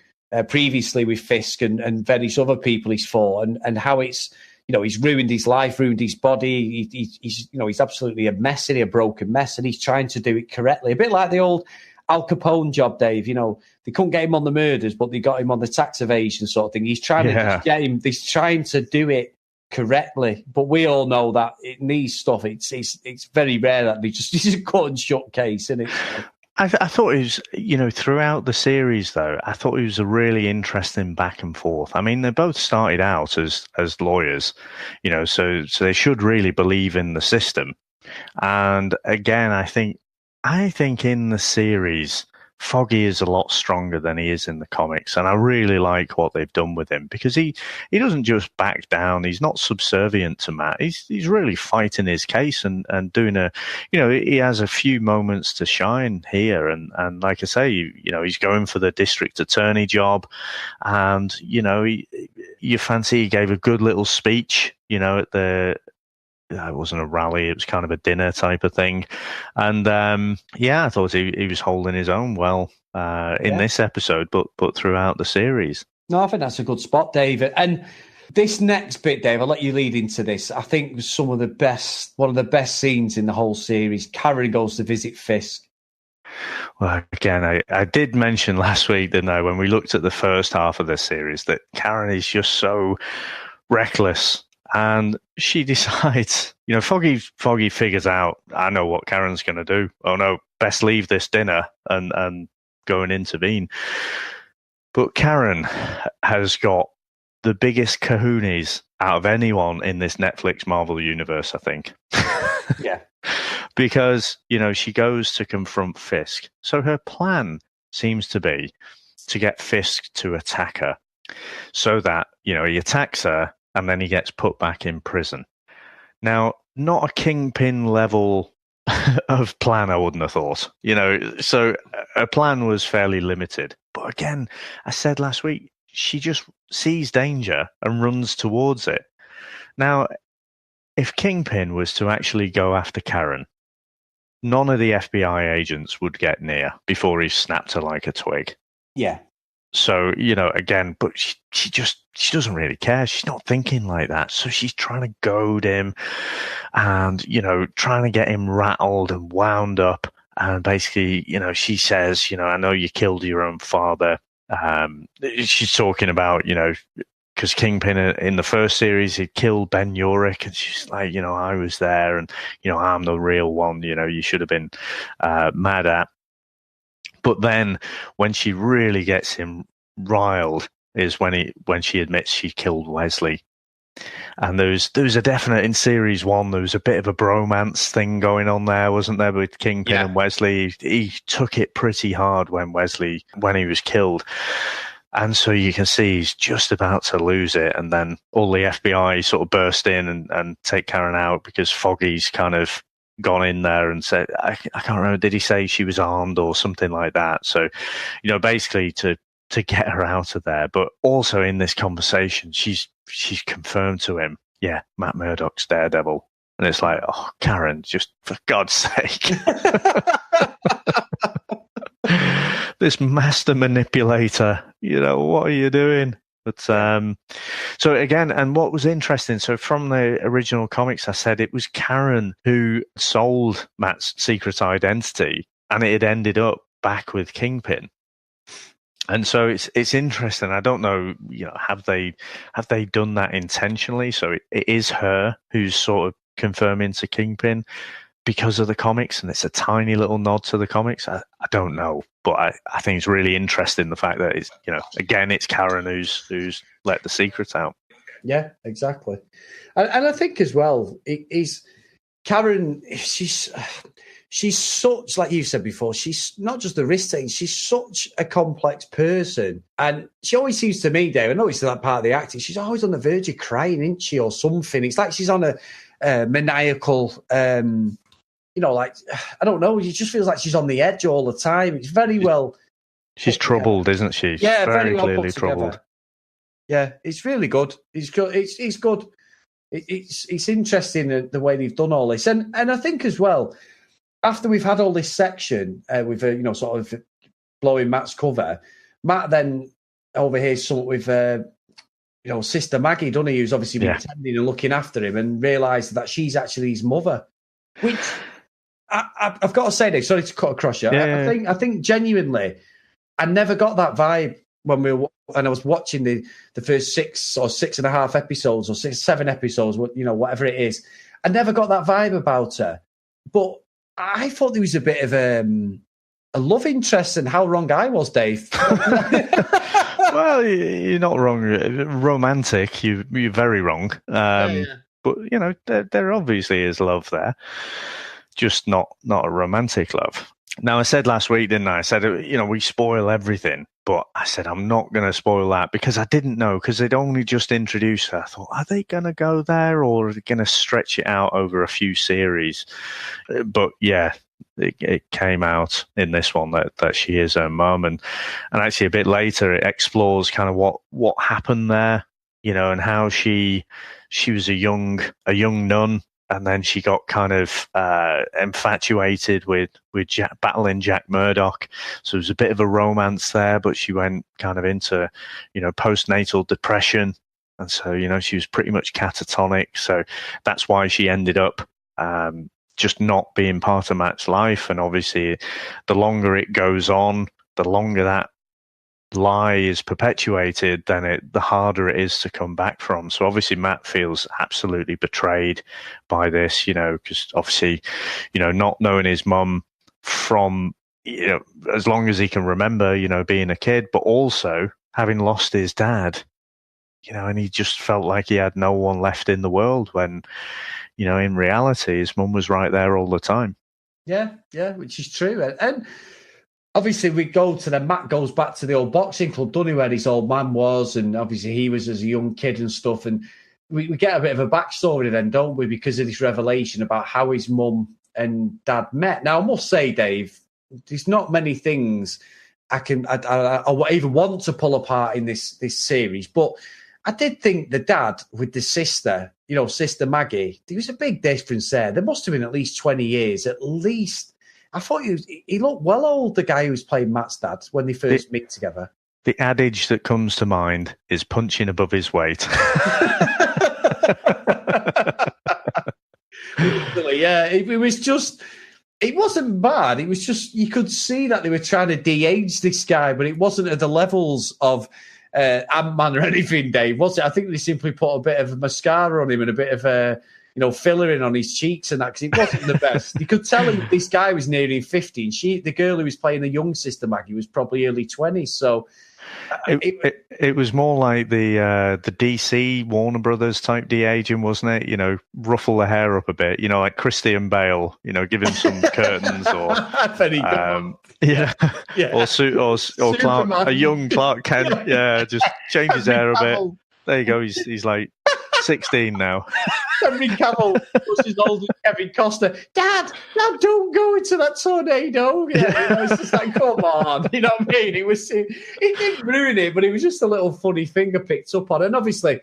previously with Fisk and various other people he's fought, and how it's, he's ruined his life, ruined his body. He's absolutely a mess, a broken mess, and he's trying to do it correctly. A bit like the old Al Capone job, Dave. They couldn't get him on the murders, but they got him on the tax evasion sort of thing. He's trying to just get him. He's trying to do it correctly, but we all know that in these stuff, it's very rare that it's a cut and shut case, isn't it? I thought it was, throughout the series, though, I thought it was a really interesting back and forth. I mean, they both started out as lawyers, so they should really believe in the system. And again, I think in the series, Foggy is a lot stronger than he is in the comics, and I really like what they've done with him, because he doesn't just back down. He's not subservient to Matt. He's really fighting his case and doing he has a few moments to shine here, and like I say, he's going for the district attorney job, and you fancy he gave a good little speech, at the. It wasn't a rally, it was kind of a dinner type of thing. And I thought he was holding his own well in this episode, but throughout the series. No, I think that's a good spot, David. And this next bit, Dave, I'll let you lead into this. I think was one of the best scenes in the whole series. Karen goes to visit Fisk. Well, again, I did mention last week, didn't I, when we looked at the first half of the series, that Karen is just so reckless. And she decides, Foggy figures out, I know what Karen's going to do. Oh, no, best leave this dinner and go and intervene. But Karen has got the biggest kahoonies out of anyone in this Netflix Marvel universe, I think. Yeah. Because, you know, she goes to confront Fisk. So her plan seems to be to get Fisk to attack her so that, you know, he attacks her and then he gets put back in prison. Now, not a Kingpin level of plan, I wouldn't have thought. You know, so her plan was fairly limited. But again, I said last week, she just sees danger and runs towards it. Now, if Kingpin was to actually go after Karen, none of the FBI agents would get near before he snapped her like a twig. Yeah. So, you know, again, but she doesn't really care. She's not thinking like that. So she's trying to goad him and, you know, trying to get him rattled and wound up. And basically, you know, she says, you know, I know you killed your own father. She's talking about, you know, because Kingpin in the first series, he killed Ben Urich. And she's like, you know, I was there and, you know, I'm the real one, you know, you should have been mad at. But then when she really gets him riled is when she admits she killed Wesley. And there was a definite, in series 1, there was a bit of a bromance thing going on there, wasn't there, with Kingpin and Wesley? He took it pretty hard when he was killed. And so you can see he's just about to lose it. And then all the FBI sort of burst in and take Karen out because Foggy's kind of gone in there and said, I can't remember, did he say she was armed or something like that? So, you know, basically to get her out of there. But also in this conversation, she's confirmed to him, yeah, Matt Murdock's Daredevil. And it's like, oh, Karen, just for God's sake. This master manipulator, you know, what are you doing? But so again, and what was interesting, so from the original comics, I said it was Karen who sold Matt's secret identity, and it had ended up back with Kingpin. And so it's interesting. I don't know, you know, have they done that intentionally? So it is her who's sort of confirming to Kingpin because of the comics, and it's a tiny little nod to the comics. I don't know, but I think it's really interesting the fact that it's, you know, again, it's Karen who's let the secret out. Yeah, exactly. And I think as well, is Karen, she's such, like you said before, she's not just a risk taker, she's such a complex person. And she always seems to me, Dave, I know it's that part of the acting, she's always on the verge of crying, isn't she, or something. It's like she's on a maniacal, you know, like, I don't know, it just feels like she's on the edge all the time. It's very well... She's troubled, isn't she? Yeah, very well clearly troubled. Yeah, it's really good. It's good. It's good. It's interesting the way they've done all this. And I think as well, after we've had all this section with, you know, sort of blowing Matt's cover, Matt then overhears something with, you know, Sister Maggie, doesn't he, who's obviously been tending and looking after him, and realises that she's actually his mother. Which I've got to say, Dave, sorry to cut across you. I think genuinely, I never got that vibe when I was watching the first 6 or 6.5 episodes or 7 episodes, you know, whatever it is. I never got that vibe about her. But I thought there was a bit of a love interest, and how wrong I was, Dave. Well, you're not wrong. Romantic, you're very wrong. But, you know, there obviously is love there, just not a romantic love. Now, I said last week, didn't I? I said, you know, we spoil everything. But I said, I'm not going to spoil that because I didn't know, because they'd only just introduced her. I thought, are they going to go there, or are they going to stretch it out over a few series? But yeah, it came out in this one that she is her mum. And actually a bit later, it explores kind of what happened there, you know, and how she was a young nun. And then she got kind of infatuated with battling Jack Murdock. So there was a bit of a romance there, but she went kind of into, you know, postnatal depression. And so, you know, she was pretty much catatonic. So that's why she ended up just not being part of Matt's life. And obviously, the longer it goes on, the longer that lie is perpetuated, then the harder it is to come back from. So obviously Matt feels absolutely betrayed by this, you know, because obviously, you know, not knowing his mum from, you know, as long as he can remember, you know, being a kid, but also having lost his dad, and he just felt like he had no one left in the world when, in reality, his mum was right there all the time. Yeah, which is true. And obviously we go to Matt goes back to the old boxing club, doesn't he, where his old man was, and obviously he was as a young kid and stuff. And we get a bit of a backstory then, don't we, because of this revelation about how his mum and dad met. Now, I must say, Dave, there's not many things I even want to pull apart in this series, but I did think the dad with the sister, Sister Maggie, there was a big difference there. There must have been at least 20 years, at least. I thought he looked well old, the guy who was playing Matt's dad, when they first meet together. The adage that comes to mind is punching above his weight. Yeah, it was just... It wasn't bad. It was just, you could see that they were trying to de-age this guy, but it wasn't at the levels of Ant-Man or anything, Dave, was it? I think they simply put a bit of mascara on him and a bit of filler in on his cheeks and that, because it wasn't the best. You could tell this guy was nearing 50, and the girl who was playing the young Sister Maggie was probably early 20s. So it was more like the DC Warner Brothers type de-aging, wasn't it? Ruffle the hair up a bit, like Christian Bale, give him some curtains or or Clark, a young Clark Kent, just change his hair a bit. There you go. He's like 16 now. Henry Cavill was as old as Kevin Costner. Dad, now don't go into that tornado. It's just like, come on. You know what I mean? It didn't ruin it, but it was just a little funny thing I picked up on. And obviously,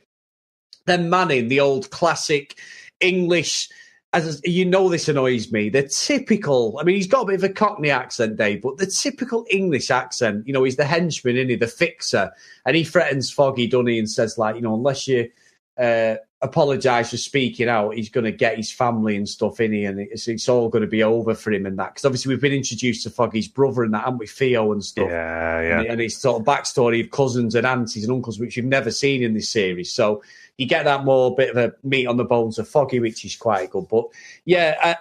then Manning, the old classic English, as this annoys me, the typical, he's got a bit of a Cockney accent, Dave, but the typical English accent, he's the henchman, isn't he, the fixer, and he threatens Foggy, doesn't he, and says, like, unless you apologise for speaking out, he's going to get his family and stuff in here, and it's all going to be over for him and that, because obviously we've been introduced to Foggy's brother and that, haven't we, Theo and stuff, and his sort of backstory of cousins and aunties and uncles, which you've never seen in this series, so you get that more bit of a meat on the bones of Foggy, which is quite good. But yeah,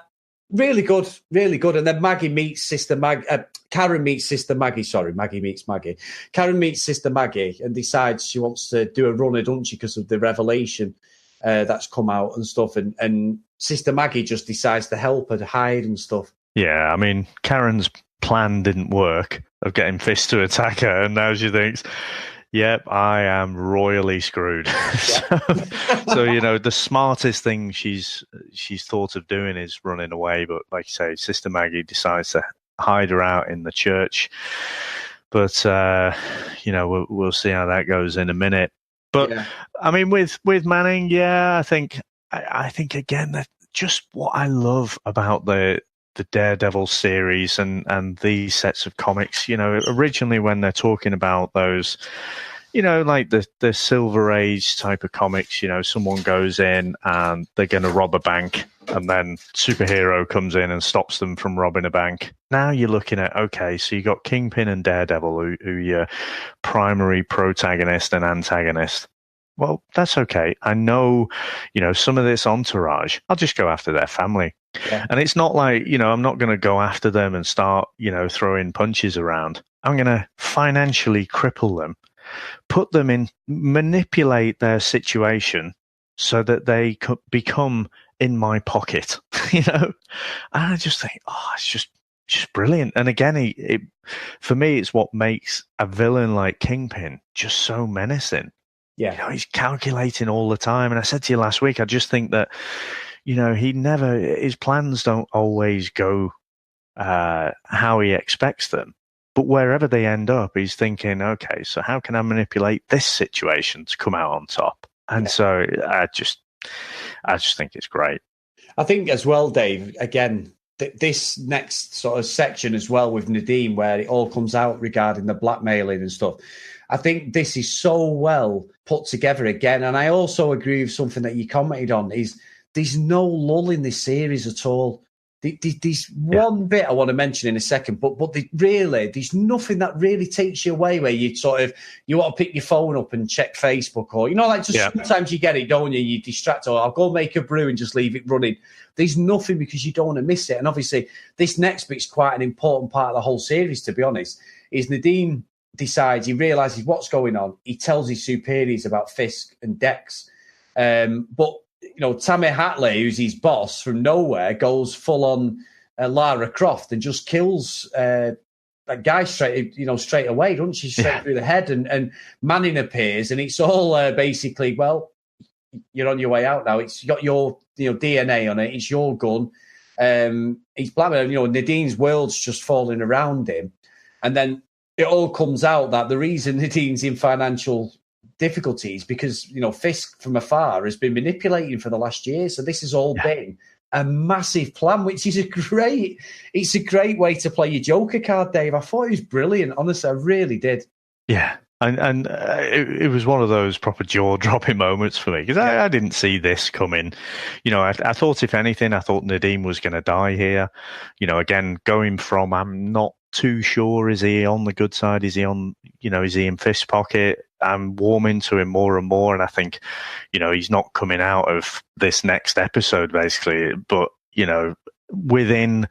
really good. And then Maggie meets Sister Maggie. Karen meets Sister Maggie. Sorry, Maggie meets Maggie. Karen meets Sister Maggie and decides she wants to do a runner, doesn't she, because of the revelation that's come out and stuff. And Sister Maggie just decides to help her to hide and stuff. Yeah, Karen's plan didn't work of getting Fist to attack her, and now she thinks, yep, I am royally screwed. So the smartest thing she's thought of doing is running away. But like you say, Sister Maggie decides to hide her out in the church. But we'll see how that goes in a minute. But with Manning, I think again, that just what I love about the Daredevil series and these sets of comics, originally when they're talking about those, like the Silver Age type of comics, someone goes in and they're going to rob a bank and then superhero comes in and stops them from robbing a bank. Now you're looking at, okay, so you got Kingpin and Daredevil who your primary protagonist and antagonist. Well, that's okay. I know, some of this entourage, I'll just go after their family. Yeah. And it's not like, I'm not going to go after them and start, throwing punches around. I'm going to financially cripple them, put them in, manipulate their situation so that they could become in my pocket, And I just think, it's just brilliant. And again, for me, it's what makes a villain like Kingpin just so menacing. Yeah. He's calculating all the time. And I said to you last week, I just think that, his plans don't always go how he expects them. But wherever they end up, he's thinking, okay, so how can I manipulate this situation to come out on top? And so I just think it's great. I think as well, Dave, again, this next sort of section as well with Nadeem, where it all comes out regarding the blackmailing and stuff. I think this is so well put together again. And I also agree with something that you commented on, is there's no lull in this series at all. There's one bit I want to mention in a second, but there's nothing that really takes you away where you you want to pick your phone up and check Facebook, or, sometimes you get it, don't you? You distract, or I'll go make a brew and just leave it running. There's nothing, because you don't want to miss it. And obviously this next bit's quite an important part of the whole series, to be honest, is Nadeem decides, he realizes what's going on. He tells his superiors about Fisk and Dex. But, Tammy Hatley, who's his boss from nowhere, goes full on Lara Croft and just kills that guy straight away, doesn't she? Straight through the head. And Manning appears, and it's all basically, well, you're on your way out now. It's got your DNA on it. It's your gun. He's blabbing. Nadine's world's just falling around him, and then it all comes out that the reason Nadine's in financial difficulties because Fisk from afar has been manipulating for the last year. So this has all been a massive plan, which is a great way to play your Joker card, Dave. I thought it was brilliant. Honestly, I really did. Yeah. And it was one of those proper jaw-dropping moments for me because I didn't see this coming. I thought, if anything, I thought Nadine was going to die here. Again, going from I'm not too sure, is he on the good side? Is he on, is he in Fist's pocket? I'm warming to him more and more. And I think, he's not coming out of this next episode, basically. But, within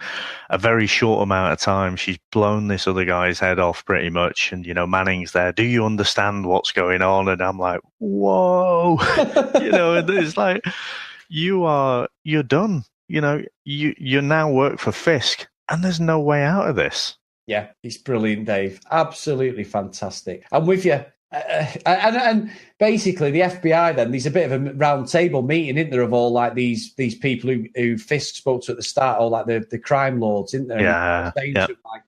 a very short amount of time, she's blown this other guy's head off pretty much. And, Manning's there. Do you understand what's going on? And I'm like, whoa, and it's like, you're done. You now work for Fisk and there's no way out of this. Yeah, it's brilliant, Dave. Absolutely fantastic. I'm with you. And basically, the FBI then, there's a bit of a round table meeting, isn't there, of all like these people who Fisk spoke to at the start, all like the crime lords, isn't there? Yeah. Like,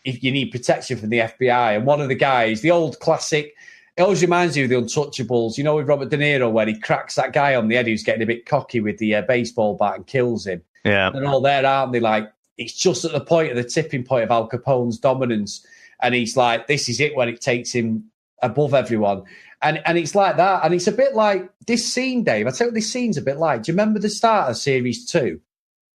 if you need protection from the FBI. And one of the guys, the old classic, it always reminds you of the Untouchables, with Robert De Niro, where he cracks that guy on the head who's getting a bit cocky with the baseball bat and kills him. Yeah. They're all there, aren't they? Like, it's just at the tipping point of Al Capone's dominance. And he's like, this is it when it takes him above everyone. And it's like that. And it's a bit like this scene, Dave. I tell you what this scene's a bit like. Do you remember the start of Series 2?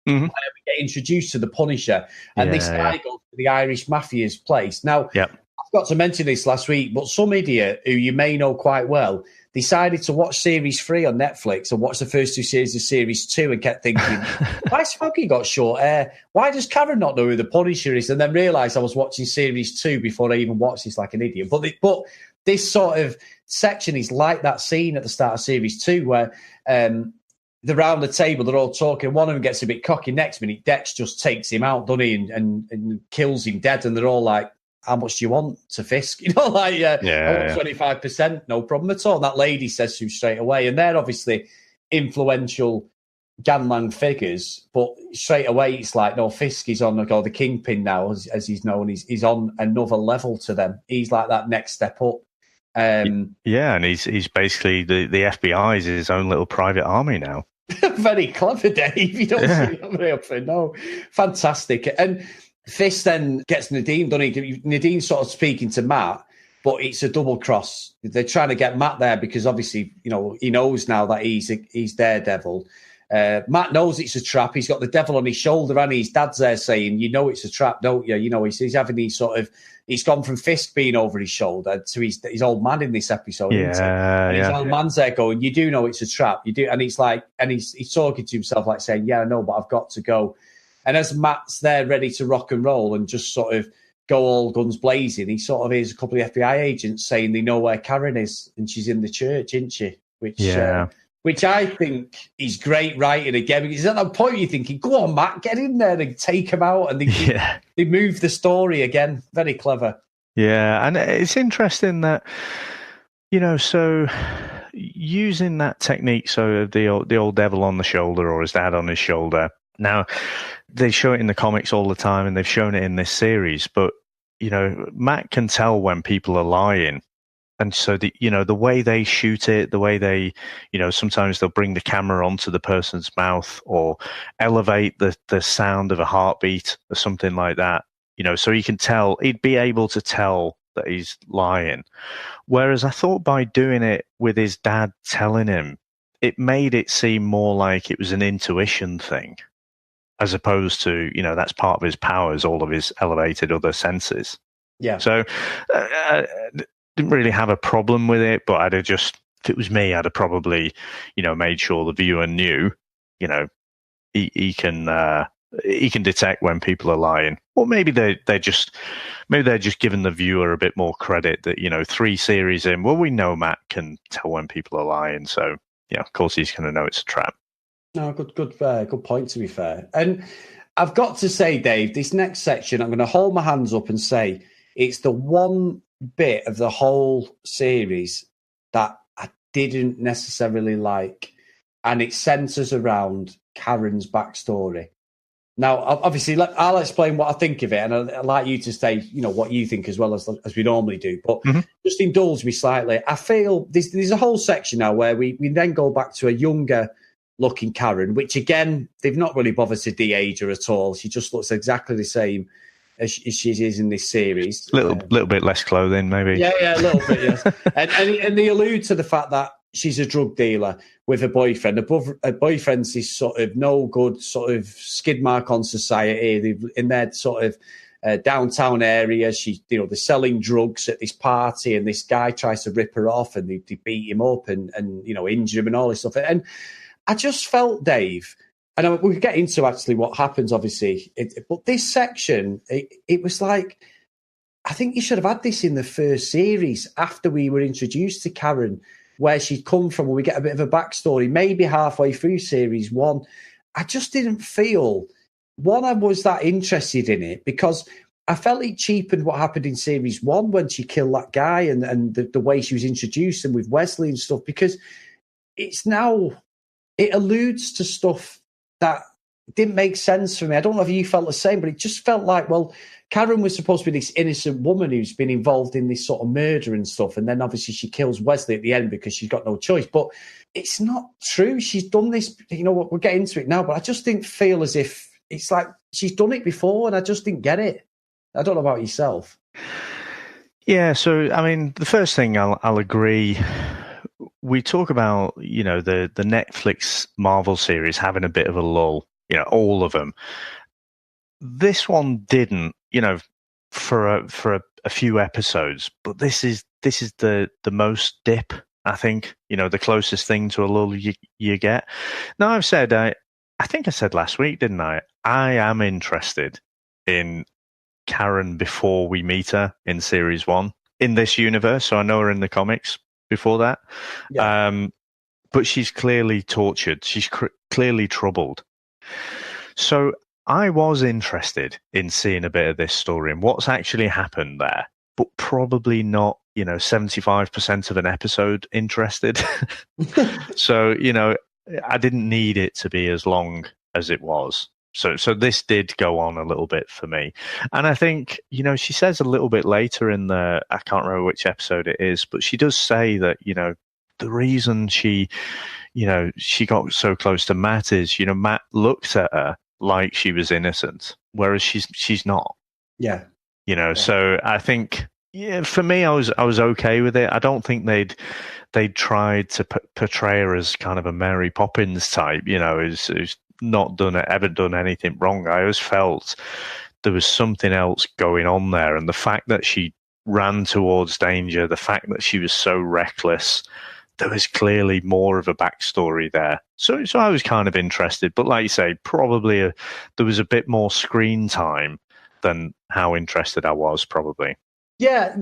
Mm-hmm. Where we get introduced to the Punisher. And this guy goes to the Irish Mafia's place. Now, I forgot to mention this last week, but some idiot who you may know quite well decided to watch Series 3 on Netflix and watch the first 2 series of Series 2 and kept thinking, why's Foggy got short hair? Why does Karen not know who the Punisher is? And then realised I was watching Series 2 before I even watched this like an idiot. But this sort of section is like that scene at the start of Series 2 where they're around the table, they're all talking. One of them gets a bit cocky. Next minute, Dex just takes him out, doesn't he, and kills him dead. And they're all like, how much do you want to Fisk? 25%, no problem at all. And that lady says to him straight away. And they're obviously influential gangland figures, but straight away it's like, no, Fisk is on the Kingpin now, as he's known. He's on another level to them. He's like that next step up. And he's basically the FBI is his own little private army now. Very clever, Dave. You don't see that very often. No, fantastic. And Fisk then gets Nadine, doesn't he? Nadine's sort of speaking to Matt, but it's a double cross. They're trying to get Matt there because obviously, he knows now that he's Daredevil. Matt knows it's a trap. He's got the devil on his shoulder, and his dad's there saying, it's a trap, don't you? He's having these sort of, he's gone from Fisk being over his shoulder to his old man in this episode. Isn't he? And his old man's there going, you do know it's a trap. You do. And it's like, and he's talking to himself like saying, yeah, I know, but I've got to go. And as Matt's there ready to rock and roll and just sort of go all guns blazing, he sort of hears a couple of FBI agents saying they know where Karen is and she's in the church, isn't she? Which I think is great writing again, because at that point you're thinking, go on, Matt, get in there and take him out. And they move the story again. Very clever. Yeah, and it's interesting that, so using that technique, so the old devil on the shoulder or his dad on his shoulder. Now, they show it in the comics all the time, and they've shown it in this series. But, Matt can tell when people are lying. And so, the way they shoot it, the way they, sometimes they'll bring the camera onto the person's mouth or elevate the sound of a heartbeat or something like that, so he'd be able to tell that he's lying. Whereas I thought by doing it with his dad telling him, it made it seem more like it was an intuition thing, as opposed to, that's part of his powers, all of his elevated other senses. Yeah. So didn't really have a problem with it, but if it was me, I'd have probably, made sure the viewer knew, he can he can detect when people are lying. Or maybe they're just giving the viewer a bit more credit that, 3 series in, well, we know Matt can tell when people are lying, so yeah, of course he's going to know it's a trap. No, good point, to be fair. And I've got to say, Dave, this next section, I'm going to hold my hands up and say it's the one bit of the whole series that I didn't necessarily like, and it centres around Karen's backstory. Now, obviously, I'll explain what I think of it, and I'd like you to say, what you think as well as we normally do. But just indulge me slightly. I feel there's a whole section now where we then go back to a younger-looking Karen, which, again, they've not really bothered to de-age her at all. She just looks exactly the same as she is in this series. Little bit less clothing, maybe. Yeah, a little bit, yes. and they allude to the fact that she's a drug dealer with a boyfriend. Her boyfriend's this sort of no good sort of skid mark on society. They're in their sort of downtown area. They're selling drugs at this party, and this guy tries to rip her off, and they beat him up and injure him and all this stuff. And I just felt, Dave, and we'll get into actually what happens, obviously. But this section, it was like, I think you should have had this in the first series after we were introduced to Karen, where she'd come from, where we get a bit of a backstory, maybe halfway through series 1. I just didn't feel, I was that interested in it, because I felt it cheapened what happened in series 1 when she killed that guy and the way she was introduced, and with Wesley and stuff, because it alludes to stuff that didn't make sense for me. I don't know if you felt the same, but it just felt like, well, Karen was supposed to be this innocent woman who's been involved in this sort of murder and stuff, and then obviously she kills Wesley at the end because she's got no choice. But it's not true. She's done this, we'll get into it now, but I just didn't feel as if it's like she's done it before, and I just didn't get it. I don't know about yourself. Yeah, so, I mean, the first thing I'll agree, we talk about, the Netflix Marvel series having a bit of a lull, all of them. This one didn't, for a few episodes, but this is the most dip, I think, the closest thing to a lull you get. Now, I've said, I think I said last week, didn't I? I am interested in Karen before we meet her in series 1 in this universe. So I know her in the comics before that. Yeah. But she's clearly tortured. She's clearly troubled. So I was interested in seeing a bit of this story and what's actually happened there, but probably not, 75% of an episode interested. So, I didn't need it to be as long as it was. So this did go on a little bit for me. And I think, she says a little bit later in I can't remember which episode it is, but she does say that, the reason she got so close to Matt is, Matt looked at her like she was innocent, whereas she's not. Yeah. So I think, for me, I was okay with it. I don't think they'd tried to portray her as kind of a Mary Poppins type, who's not ever done anything wrong. I always felt there was something else going on there, and the fact that she ran towards danger, the fact that she was so reckless, there was clearly more of a backstory there. So I was kind of interested, but like you say, probably there was a bit more screen time than how interested I was, probably. Yeah.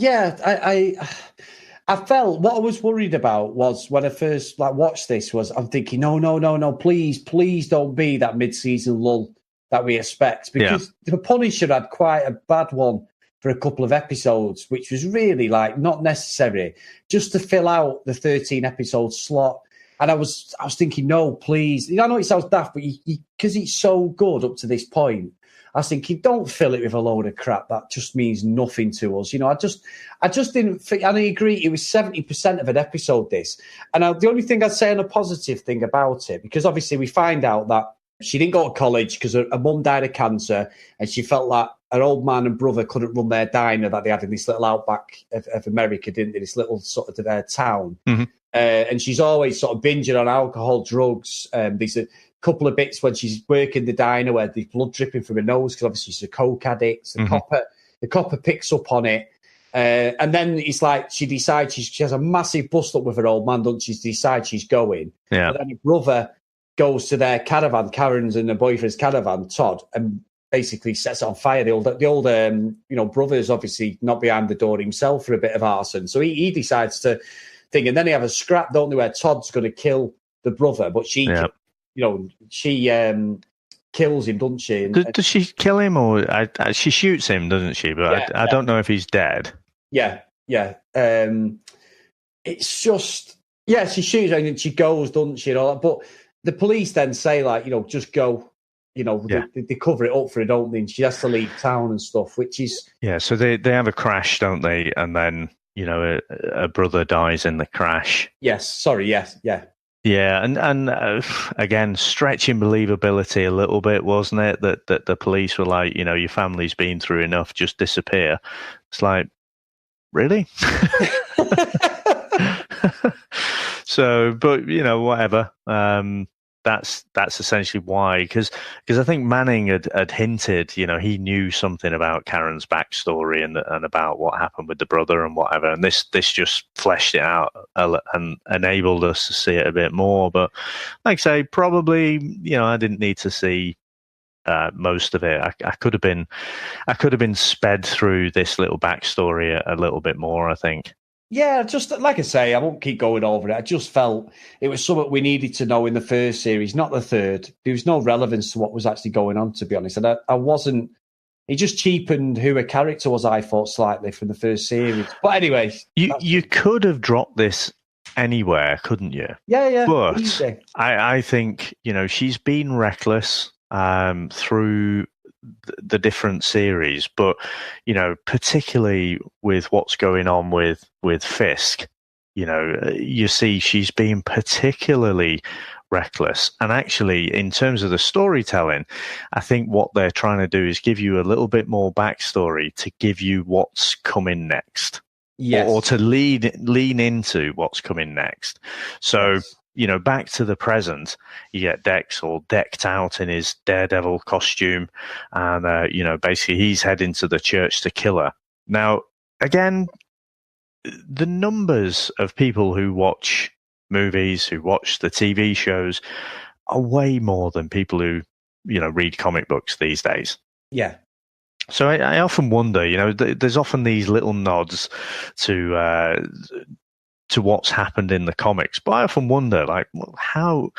I felt what I was worried about was when I first watched this was I'm thinking, no, please don't be that mid-season lull that we expect, because the Punisher had quite a bad one for a couple of episodes, which was really not necessary, just to fill out the 13-episode slot. And I was thinking, no, please. I know it sounds daft, but because it's so good up to this point, I was thinking, don't fill it with a load of crap that just means nothing to us. I just didn't think, and I agree, it was 70% of an episode, this. And the only thing I'd say on a positive thing about it, because obviously we find out that she didn't go to college because her mum died of cancer, and she felt like her old man and brother couldn't run their diner that they had in this little outback of America, didn't they? This little sort of their town. Mm-hmm. And she's always sort of binging on alcohol, drugs. There's a couple of bits when she's working the diner where there's blood dripping from her nose because obviously she's a coke addict. The copper picks up on it. And then it's like she decides she has a massive bust up with her old man, doesn't she? She decides she's going. Yeah. And then her brother goes to their caravan, Karen's and her boyfriend's caravan, Todd, and basically sets it on fire. The old brother's obviously not behind the door himself for a bit of arson. So he decides to think, and then they have a scrap, don't they, where Todd's going to kill the brother, but she kills him, doesn't she? Does she kill him, or she shoots him, doesn't she? But I don't know if he's dead. Yeah. It's just, she shoots him and she goes, doesn't she? And all that. But the police then say, like, just go. They cover it up for her, don't they? And she has to leave town and stuff, which is... Yeah, so they have a crash, don't they? And then, a brother dies in the crash. Yes, sorry, yes, yeah. Yeah, and again, stretching believability a little bit, wasn't it? That the police were like, your family's been through enough, just disappear. It's like, really? So, but, whatever. That's essentially why, because I think Manning had hinted, he knew something about Karen's backstory and about what happened with the brother and whatever, and this just fleshed it out and enabled us to see it a bit more. But like I say, probably I didn't need to see most of it. I could have been sped through this little backstory a little bit more, I think. Yeah, just like I say, I won't keep going over it. I just felt it was something we needed to know in the first series, not the third. There was no relevance to what was actually going on, to be honest. And I wasn't... It just cheapened who a character was, I thought, slightly from the first series. But anyway... You could have dropped this anywhere, couldn't you? Yeah. But easy. I think, she's been reckless through the different series, but particularly with what's going on with Fisk, you see she's been particularly reckless. And actually, in terms of the storytelling, I think what they're trying to do is give you a little bit more backstory to give you what's coming next. Yes. Or to lean into what's coming next. So back to the present, you get Dex all decked out in his Daredevil costume, and basically he's heading to the church to kill her. Now, again, the numbers of people who watch movies, who watch the TV shows, are way more than people who read comic books these days. Yeah. So I often wonder, there's often these little nods to what's happened in the comics, but I often wonder, like, how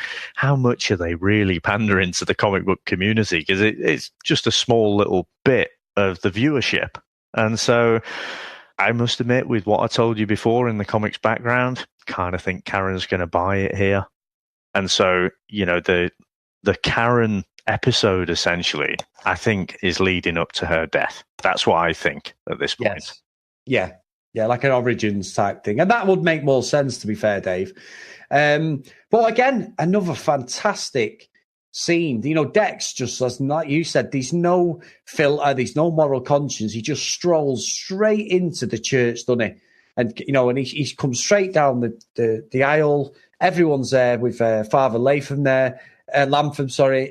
much are they really pandering to the comic book community? Because it's just a small little bit of the viewership. And so I must admit, with what I told you before in the comics background, kind of think Karen's going to buy it here. And so, the Karen episode, essentially, I think is leading up to her death. That's what I think at this point. Yes. Yeah, like an Origins type thing. And that would make more sense, to be fair, Dave. But again, another fantastic scene. Dex just, as like you said, there's no filter, there's no moral conscience. He just strolls straight into the church, doesn't he? And, and he comes straight down the aisle. Everyone's there with Father Latham there, Latham,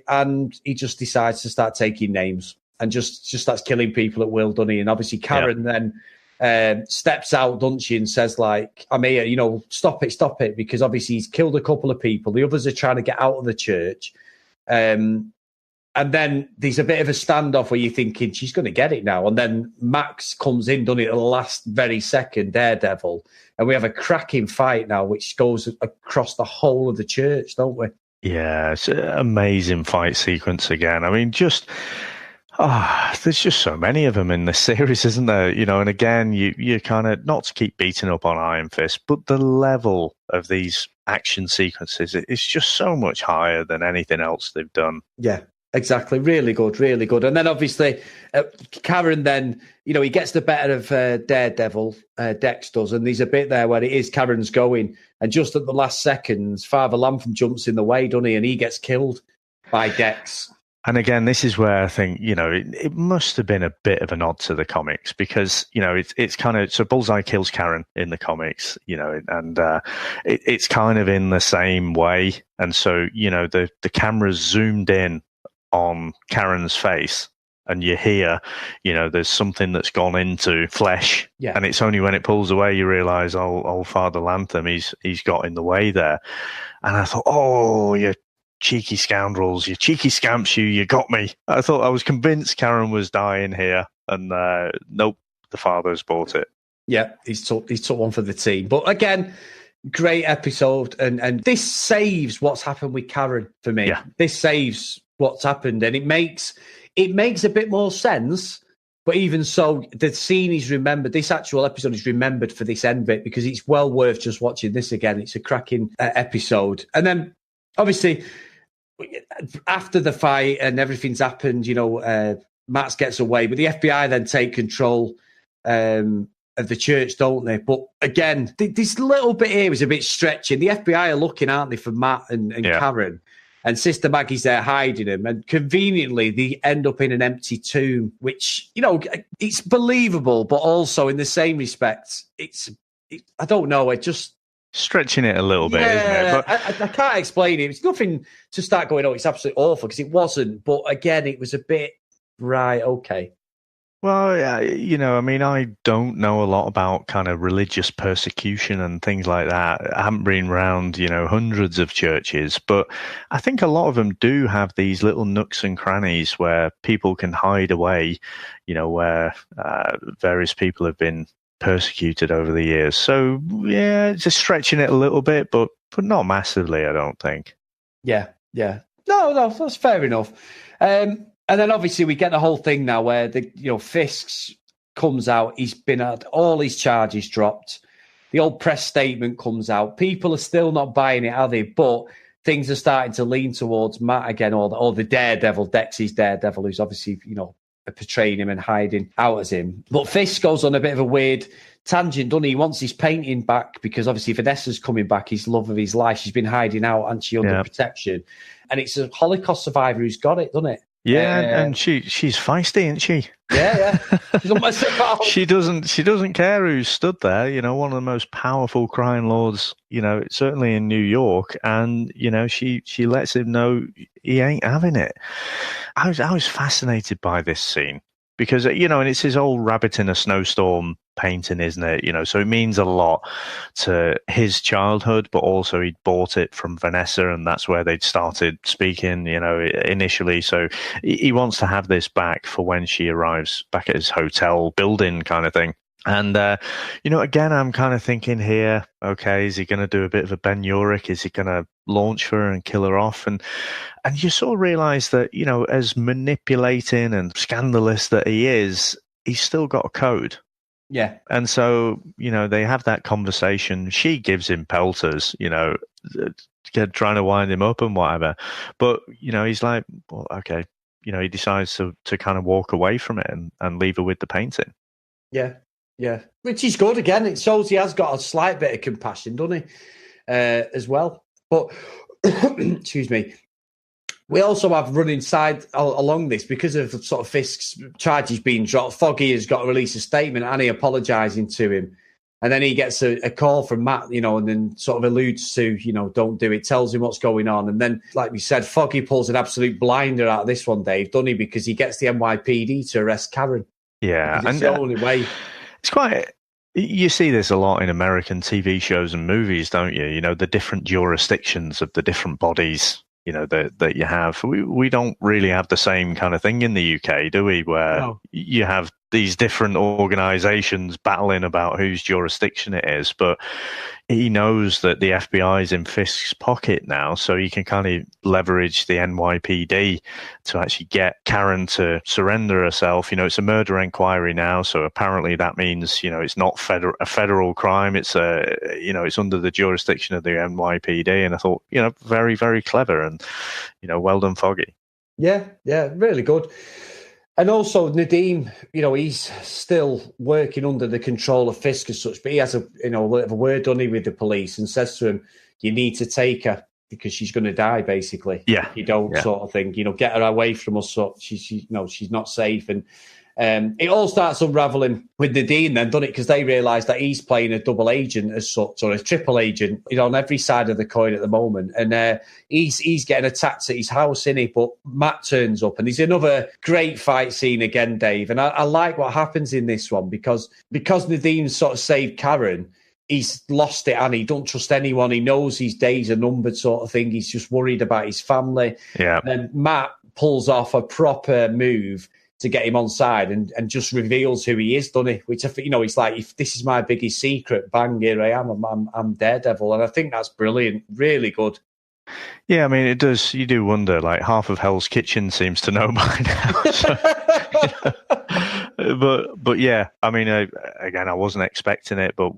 and he just decides to start taking names and just starts killing people at will, doesn't he? And obviously Karen then steps out, doesn't she, and says, like, I'm here, stop it, because obviously he's killed a couple of people. The others are trying to get out of the church. And then there's a bit of a standoff where you're thinking, she's going to get it now. And then Max comes in, doesn't he, at the last very second, Daredevil. And we have a cracking fight now, which goes across the whole of the church, don't we? Yeah, it's an amazing fight sequence again. I mean, just... there's just so many of them in this series, isn't there? And again, you kind of, not to keep beating up on Iron Fist, but the level of these action sequences is just so much higher than anything else they've done. Yeah, exactly. Really good, really good. And then obviously, Karen then, he gets the better of Daredevil, Dex does, and there's a bit there where it is Karen's going, and just at the last seconds, Father Latham jumps in the way, doesn't he? And he gets killed by Dex. And again, this is where I think, it must have been a bit of a nod to the comics because, it's kind of, so Bullseye kills Karen in the comics, and it's kind of in the same way. And so, the camera's zoomed in on Karen's face and you hear, there's something that's gone into flesh. Yeah. And it's only when it pulls away you realise, old Father Latham, he's got in the way there. And I thought, you're cheeky scoundrels, you cheeky scamps, you got me. I was convinced Karen was dying here, and nope, the father's bought it. Yeah, he's took one for the team. But again, great episode, and this saves what's happened with Karen for me. Yeah. This saves what's happened, and it makes a bit more sense. But even so, the scene is remembered. This actual episode is remembered for this end bit because it's well worth just watching this again. It's a cracking episode. And then, obviously, after the fight and everything's happened, Matt gets away, but the FBI then take control of the church, don't they? But again, this little bit here is a bit stretching. The FBI are looking, aren't they, for Matt and Karen? And Sister Maggie's there hiding him. And conveniently, they end up in an empty tomb, which, it's believable, but also in the same respect, I don't know, it just... Stretching it a little bit, isn't it? But I can't explain it. It's nothing to start going, it's absolutely awful, because it wasn't. But again, it was a bit, right, okay. Well, I don't know a lot about kind of religious persecution and things like that. I haven't been around, hundreds of churches, but I think a lot of them do have these little nooks and crannies where people can hide away, where various people have been persecuted over the years. So, yeah, just stretching it a little bit, but not massively, I don't think. Yeah. No, that's fair enough. And then obviously we get the whole thing now where Fisk's comes out. He's been had all his charges dropped. The old press statement comes out. People are still not buying it, are they? But things are starting to lean towards Matt again, or the Daredevil, Dexy's Daredevil, who's obviously, portraying him and hiding out as him. But Fisk goes on a bit of a weird tangent, doesn't he? He wants his painting back because obviously Vanessa's coming back, his love of his life. She's been hiding out, and she under protection. And it's a Holocaust survivor who's got it, doesn't it? Yeah, and she's feisty, isn't she? Yeah. She doesn't care who's stood there. One of the most powerful crime lords, certainly in New York, and she lets him know he ain't having it. I was fascinated by this scene because and it's his old rabbit in a snowstorm painting, isn't it? So it means a lot to his childhood, but also he'd bought it from Vanessa, and that's where they'd started speaking, initially. So he wants to have this back for when she arrives back at his hotel building, kind of thing. And, again, I'm kind of thinking here, okay, is he going to do a bit of a Ben Urich? Is he going to launch her and kill her off? And you sort of realize that, as manipulating and scandalous that he is, he's still got a code. Yeah. And so, they have that conversation. She gives him pelters, trying to wind him up and whatever. But, he's like, well, okay. He decides to kind of walk away from it and leave her with the painting. Yeah. Which is good. Again, it shows he has got a slight bit of compassion, doesn't he? As well. But, excuse me. We also have running side along this because of sort of Fisk's charges being dropped. Foggy has got to release a statement, and he apologising to him. And then he gets a call from Matt, and then sort of alludes to, don't do it, tells him what's going on. And then, like we said, Foggy pulls an absolute blinder out of this one, Dave, doesn't he? Because he gets the NYPD to arrest Karen. Yeah. It's the only way. It's quite... You see this a lot in American TV shows and movies, don't you? The different jurisdictions of the different bodies, that you have. We don't really have the same kind of thing in the UK, do we? Where you have these different organizations battling about whose jurisdiction it is. But he knows that the FBI is in Fisk's pocket now, so he can kind of leverage the NYPD to actually get Karen to surrender herself. It's a murder inquiry now, so apparently that means, it's not a federal crime. It's it's under the jurisdiction of the NYPD. And I thought, very, very clever, and, well done, Foggy. Yeah, really good. And also Nadeem, he's still working under the control of Fisk as such, but he has a word, doesn't he, with the police, and says to him, you need to take her because she's going to die, basically. Yeah. If you don't, sort of thing, get her away from us. So she's not safe. And it all starts unraveling with Nadeem then, doesn't it? Because they realise that he's playing a double agent as such, or a triple agent, on every side of the coin at the moment. And he's getting attacked at his house, isn't he? But Matt turns up, and there's another great fight scene again, Dave. And I like what happens in this one because Nadeem sort of saved Karen. he's lost it and he don't trust anyone. He knows his days are numbered, sort of thing. He's just worried about his family. Yeah. And then Matt pulls off a proper move to get him on side and just reveals who he is, doesn't he? Which, he's like, if this is my biggest secret, bang, here I am. I'm Daredevil. And I think that's brilliant. Really good. Yeah, I mean, it does. You do wonder, like, half of Hell's Kitchen seems to know by now. So, but yeah, I mean, again, I wasn't expecting it, but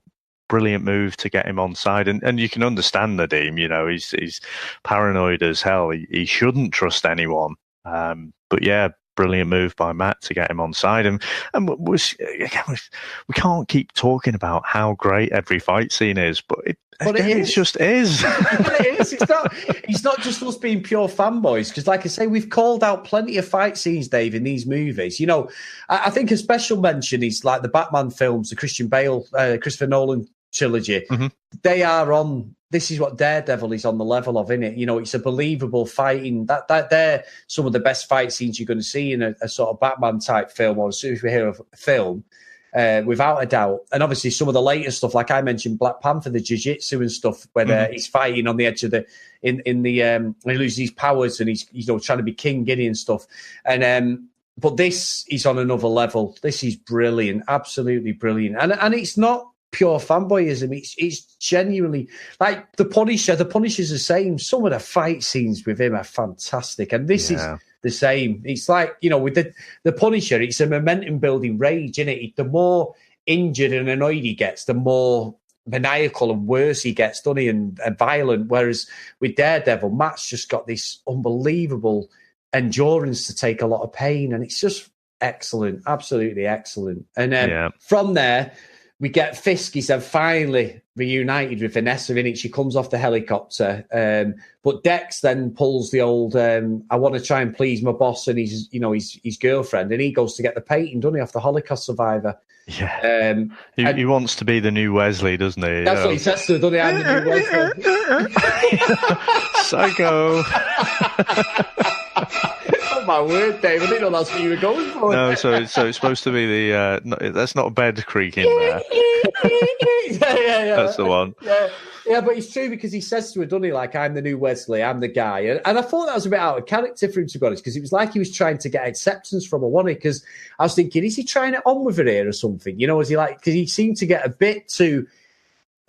brilliant move to get him on side. And you can understand Nadeem, he's paranoid as hell. He shouldn't trust anyone. But yeah, brilliant move by Matt to get him on side. And we can't keep talking about how great every fight scene is, but it just is. It is. It's not just us being pure fanboys, because like I say, we've called out plenty of fight scenes, Dave, in these movies. I think a special mention is like the Batman films, the Christian Bale, Christopher Nolan trilogy. Mm-hmm. They are on. This is what Daredevil is on the level of, innit? It's a believable fighting. That they're some of the best fight scenes you're going to see in a sort of Batman type film or a superhero film, without a doubt. And obviously some of the later stuff, like I mentioned, Black Panther, the jiu-jitsu and stuff, where he's fighting on the edge of when he loses his powers and he's trying to be King Guinea and stuff. And but this is on another level. This is brilliant, absolutely brilliant, and it's not pure fanboyism. It's genuinely like the Punisher. The Punisher's the same. Some of the fight scenes with him are fantastic, and this is the same. It's like, with the Punisher, it's a momentum building rage, isn't it? The more injured and annoyed he gets, the more maniacal and worse he gets, doesn't he, and violent. Whereas with Daredevil, Matt's just got this unbelievable endurance to take a lot of pain, and it's just excellent, absolutely excellent. And from there, we get Fisk. He's then finally reunited with Vanessa in it. She comes off the helicopter. But Dex then pulls the old, I want to try and please my boss and his girlfriend. And he goes to get the painting, doesn't he, off the Holocaust survivor. Yeah. He wants to be the new Wesley, doesn't he? That's what he says to her, doesn't he? I'm the new Wesley. Psycho. Oh, my word, Dave. I didn't know that's what you were going for. No, so it's supposed to be that's not a bed creaking there. Yeah. That's the one. Yeah, but it's true because he says to her, doesn't he, like, I'm the new Wesley, I'm the guy. And I thought that was a bit out of character for him, to be honest, because it was like he was trying to get acceptance from her, wasn't he? Because I was thinking, is he trying it on with her here or something? Is he like, because he seemed to get a bit too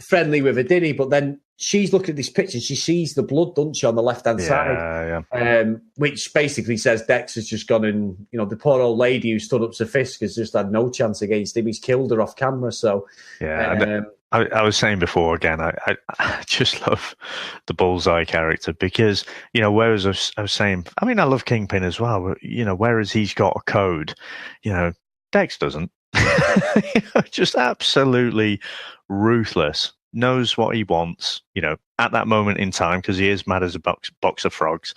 friendly with her, didn't he? But then she's looking at this picture and she sees the blood, doesn't she, on the left-hand side? Which basically says Dex has just gone and, the poor old lady who stood up to Fisk has just had no chance against him. He's killed her off camera, so... Yeah, I was saying before, again, I just love the Bullseye character because, whereas I was saying, I mean, I love Kingpin as well, but, whereas he's got a code, Dex doesn't. Just absolutely ruthless. Knows what he wants, at that moment in time, because he is mad as a box of frogs,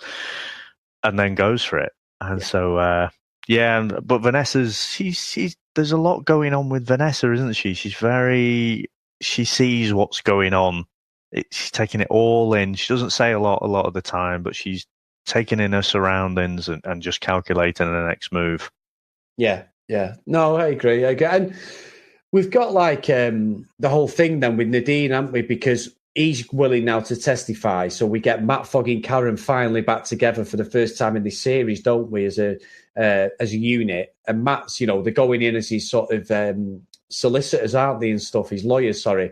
and then goes for it. And so, but Vanessa's, she's there's a lot going on with Vanessa, isn't she? She sees what's going on. She's taking it all in. She doesn't say a lot of the time, but she's taking in her surroundings and just calculating the next move. Yeah. No, I agree. And we've got like the whole thing then with Nadine, haven't we? Because he's willing now to testify. So we get Matt, Fogg and Karen finally back together for the first time in this series, don't we, as a unit. And Matt's, they're going in as his sort of solicitors, aren't they, and stuff, his lawyers, sorry.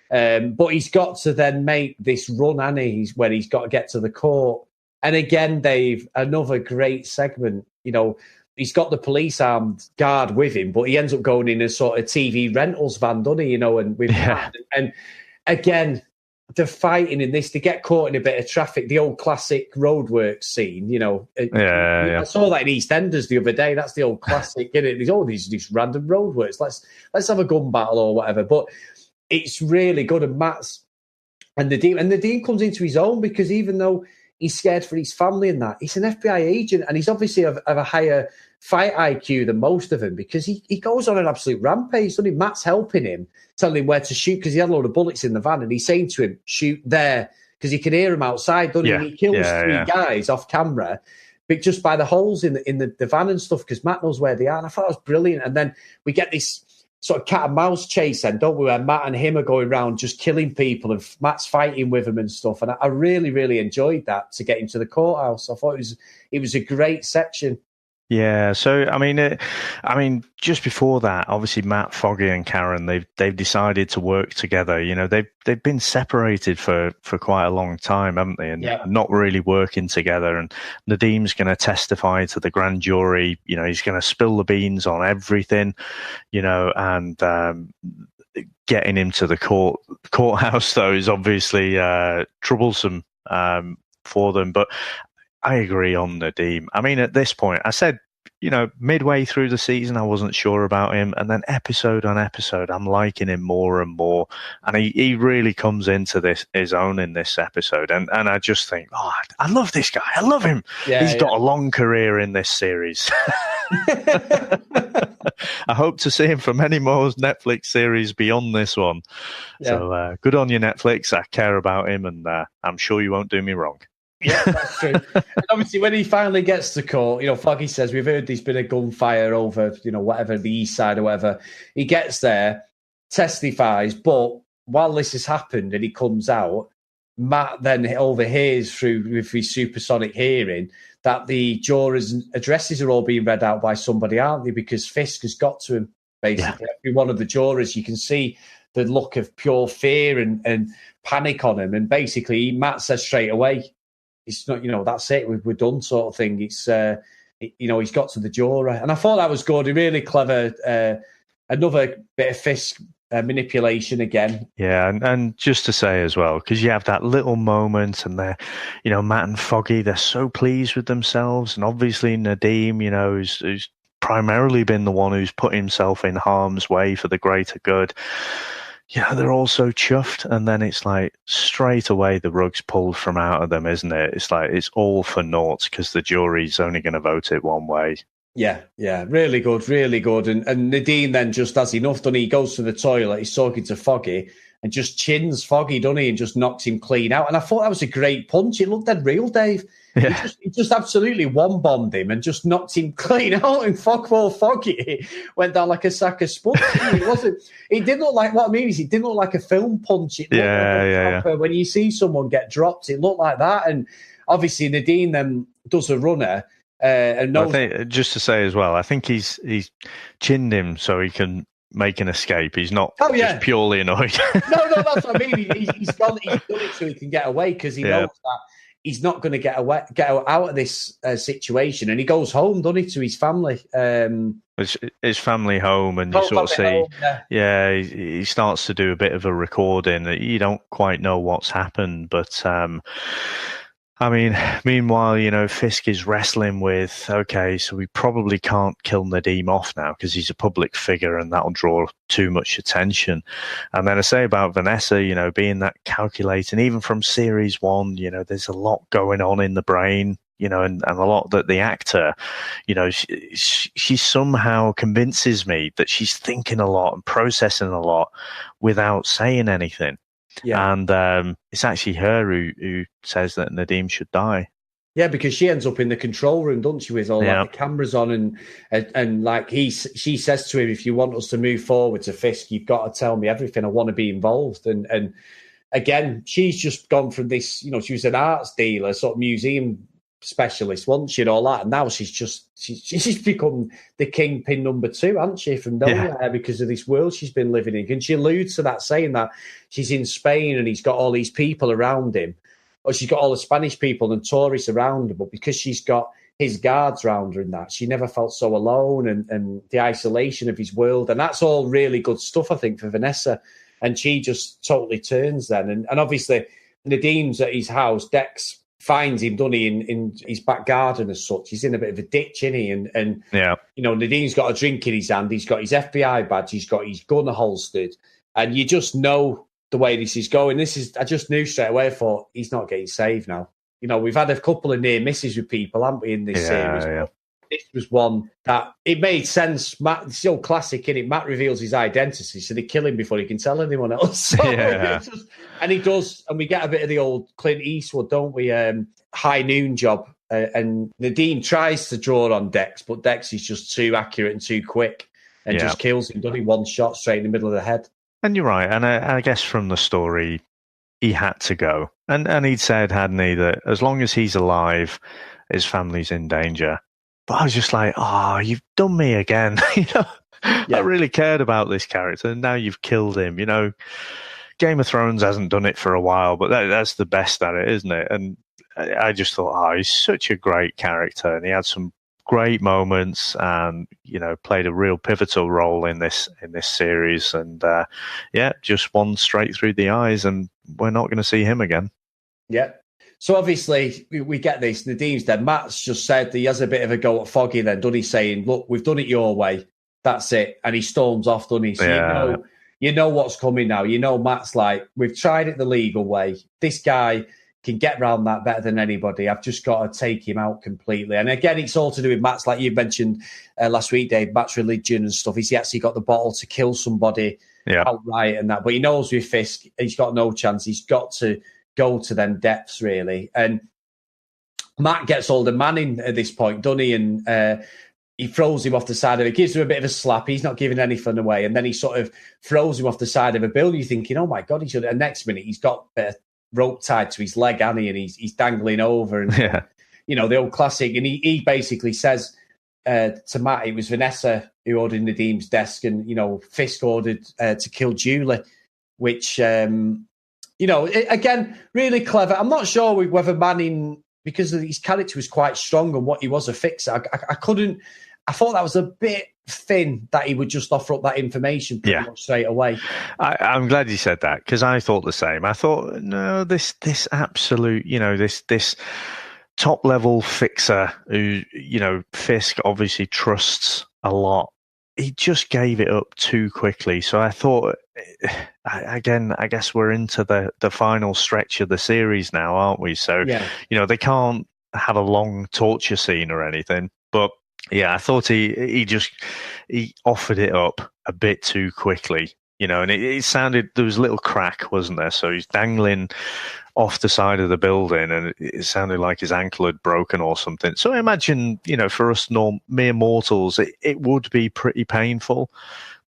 But he's got to then make this run, hasn't he, where he's got to get to the court. And again, Dave, another great segment, he's got the police armed guard with him, but he ends up going in a sort of TV rentals van, doesn't he? And with Matt. And again, the fighting in this, they get caught in a bit of traffic, the old classic roadworks scene, I saw that in EastEnders the other day. That's the old classic, isn't it? There's all these random roadworks. Let's have a gun battle or whatever. But it's really good. And Nadine comes into his own because even though he's scared for his family and that, he's an FBI agent and he's obviously of a higher fight IQ than most of them because he goes on an absolute rampage. Doesn't he? Matt's helping him, telling him where to shoot because he had a load of bullets in the van and he's saying to him, shoot there, because he can hear him outside, doesn't he? And he kills three guys off camera, but just by the holes in the van and stuff because Matt knows where they are. And I thought it was brilliant. And then we get this sort of cat and mouse chase then, don't we? Where Matt and him are going around just killing people and Matt's fighting with them and stuff. And I really, really enjoyed that to get into the courthouse. I thought it was a great section. Yeah, so I mean, just before that, obviously Matt, Foggy, and Karen, they've decided to work together. You know, they've been separated for quite a long time, haven't they? And not really working together. And Nadim's going to testify to the grand jury. You know, he's going to spill the beans on everything. You know, and getting him to the courthouse though is obviously troublesome for them, but. I agree on Nadim. I mean, at this point, I said, you know, midway through the season, I wasn't sure about him. And then episode on episode, I'm liking him more and more. And he really comes into his own in this episode. And I just think, oh, I love this guy. I love him. He's got a long career in this series. I hope to see him for many more Netflix series beyond this one. Yeah. So good on you, Netflix. I care about him, and I'm sure you won't do me wrong. Yeah, that's true. And obviously, when he finally gets to court, you know, Foggy says, we've heard there's been a gunfire over, you know, whatever, the east side or whatever. He gets there, testifies, but while this has happened and he comes out, Matt then overhears with his supersonic hearing that the jurors' addresses are all being read out by somebody, aren't they? Because Fisk has got to him, basically. Every one of the jurors, you can see the look of pure fear and panic on him. And basically, Matt says straight away, it's not, you know, that's it, we're done sort of thing. It's, you know, he's got to the juror. And I thought that was good, really clever. Another bit of Fisk manipulation again. Yeah, and just to say as well, because you have that little moment and they're, you know, Matt and Foggy, they're so pleased with themselves. And obviously Nadim, you know, who's primarily been the one who's put himself in harm's way for the greater good. Yeah, they're all so chuffed, and then it's like straight away the rug's pulled from out of them, isn't it? It's like it's all for naught because the jury's only going to vote it one way. Yeah, really good, really good. And Nadim then just has enough, doesn't he? He goes to the toilet, he's talking to Foggy, and just chins Foggy, doesn't he? And just knocks him clean out. And I thought that was a great punch. It looked dead real, Dave. Yeah. He just absolutely one-bombed him and just knocked him clean out. And Foggy went down like a sack of sponge. It didn't look like, what I mean is, it didn't look like a film punch. It looked like when you see someone get dropped, it looked like that. And obviously Nadim then does a runner. And knows... I think, just to say as well, I think he's chinned him so he can make an escape. He's not just purely annoyed. No, that's what I mean. He's done it so he can get away, because he knows that he's not going to get out of this situation, and he goes home, doesn't he, to his family? His family home, and you sort of see, he starts to do a bit of a recording that you don't quite know what's happened, but I mean, meanwhile, you know, Fisk is wrestling with, okay, so we probably can't kill Nadim off now because he's a public figure and that'll draw too much attention. And then I say about Vanessa, you know, being that calculating, even from series 1, you know, there's a lot going on in the brain, you know, and a lot that the actor, you know, she somehow convinces me that she's thinking a lot and processing a lot without saying anything. Yeah. And it's actually her who says that Nadim should die. Yeah, because she ends up in the control room, doesn't she, with all like, the cameras on, and like she says to him, if you want us to move forward to Fisk, you've got to tell me everything. I want to be involved. And again, she's just gone from this, you know, she was an arts dealer, sort of museum specialist, wasn't she, and all that, and now she's become the kingpin number 2, hasn't she, from nowhere, because of this world she's been living in. And she alludes to that, saying that she's in Spain and he's got all these people around him, or she's got all the Spanish people and tourists around her, but because she's got his guards around her and that, she never felt so alone, and the isolation of his world. And that's all really good stuff, I think, for Vanessa. And she just totally turns then, and obviously Nadim's at his house. Dex finds him, doesn't he, in his back garden as such. He's in a bit of a ditch, isn't he? And you know, Nadim's got a drink in his hand. He's got his FBI badge. He's got his gun holstered. And you just know the way this is going. I just knew straight away, I thought, he's not getting saved now. You know, we've had a couple of near misses with people, haven't we, in this series? Yeah. This was one that it made sense. Matt, it's still classic, innit? Matt reveals his identity, so they kill him before he can tell anyone else. So and he does, and we get a bit of the old Clint Eastwood, don't we? High noon job. And Nadim tries to draw on Dex, but Dex is just too accurate and too quick. and just kills him, doesn't he? One shot straight in the middle of the head. And you're right. And I guess from the story, he had to go. And he'd said, hadn't he, that as long as he's alive, his family's in danger. But I was just like, oh, you've done me again. I really cared about this character, and now you've killed him. Game of Thrones hasn't done it for a while, but that's the best at it, isn't it? And I just thought, oh, he's such a great character, and he had some great moments, and played a real pivotal role in this series. And just one straight through the eyes, and we're not going to see him again. Yeah. So obviously we get this. Nadim's dead. Matt's just said that he has a bit of a go at Foggy. Then, doesn't he? Saying, "Look, we've done it your way. That's it." And he storms off, doesn't he? So you know what's coming now. Matt's like, "We've tried it the legal way. This guy can get around that better than anybody. I've just got to take him out completely." And again, it's all to do with Matt's, like you mentioned last week, Dave, Matt's religion and stuff. He's actually got the bottle to kill somebody outright and that. But he knows with Fisk, he's got no chance. He's got to go to them depths, really. And Matt gets hold of Manning at this point, doesn't he? And he throws him off the side of it, gives him a bit of a slap. He's not giving anything away. And then he sort of throws him off the side of a building. You're thinking, oh, my God, he should. And next minute, he's got a rope tied to his leg, hasn't he? And he's dangling over. And, the old classic. And he basically says to Matt, it was Vanessa who ordered Nadim's desk. And, Fisk ordered to kill Julie, which... again, really clever. I'm not sure whether Manning, because his character was quite strong and what he was a fixer, I thought that was a bit thin that he would just offer up that information pretty much straight away. I'm glad you said that, because I thought the same. I thought, no, this absolute, this top level fixer who, Fisk obviously trusts a lot. He just gave it up too quickly. So I thought, again, I guess we're into the final stretch of the series now, aren't we? So, they can't have a long torture scene or anything. But, I thought he offered it up a bit too quickly, and it sounded, there was a little crack, wasn't there? So he's dangling off the side of the building, and it sounded like his ankle had broken or something. So I imagine, for us mere mortals, it would be pretty painful.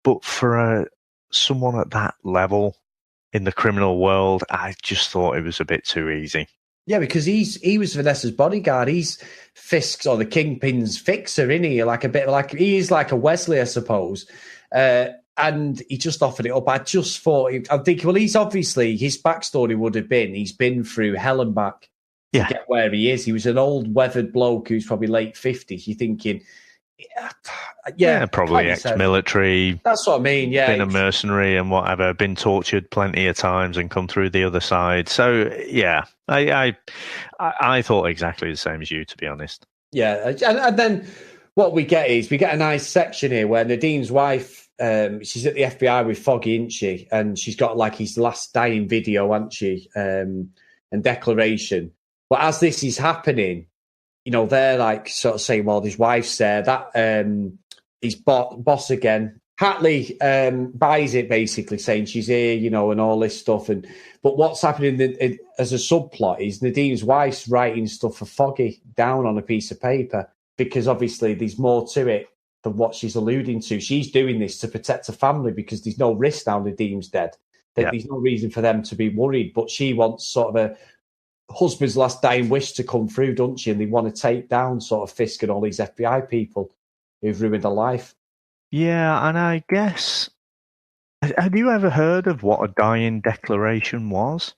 But for someone at that level in the criminal world, I just thought it was a bit too easy. Yeah, because he was Vanessa's bodyguard. He's Fisk's, or the Kingpin's fixer, isn't he? Like a bit like, he is like a Wesley, I suppose. And he just offered it up. I just thought, I'm thinking, well, he's obviously, his backstory would have been, he's been through hell and back to get where he is. He was an old weathered bloke who's probably late 50s. You're thinking, probably ex-military. That's what I mean, been a mercenary and whatever, been tortured plenty of times and come through the other side. So, I thought exactly the same as you, to be honest. Yeah, and then what we get is, we get a nice section here where Nadim's wife, she's at the FBI with Foggy, isn't she? And she's got like his last dying video, hasn't she? And declaration. But as this is happening, they're like sort of saying, well, his wife's there. That his boss again. Hatley buys it, basically saying she's here, and all this stuff. But what's happening as a subplot is Nadim's wife's writing stuff for Foggy down on a piece of paper, because obviously there's more to it than what she's alluding to. She's doing this to protect her family because there's no risk now Nadim's dead. There's no reason for them to be worried, but she wants sort of a husband's last dying wish to come through, don't she? And they want to take down sort of Fisk and all these FBI people who've ruined her life. Yeah, and I guess, have you ever heard of what a dying declaration was?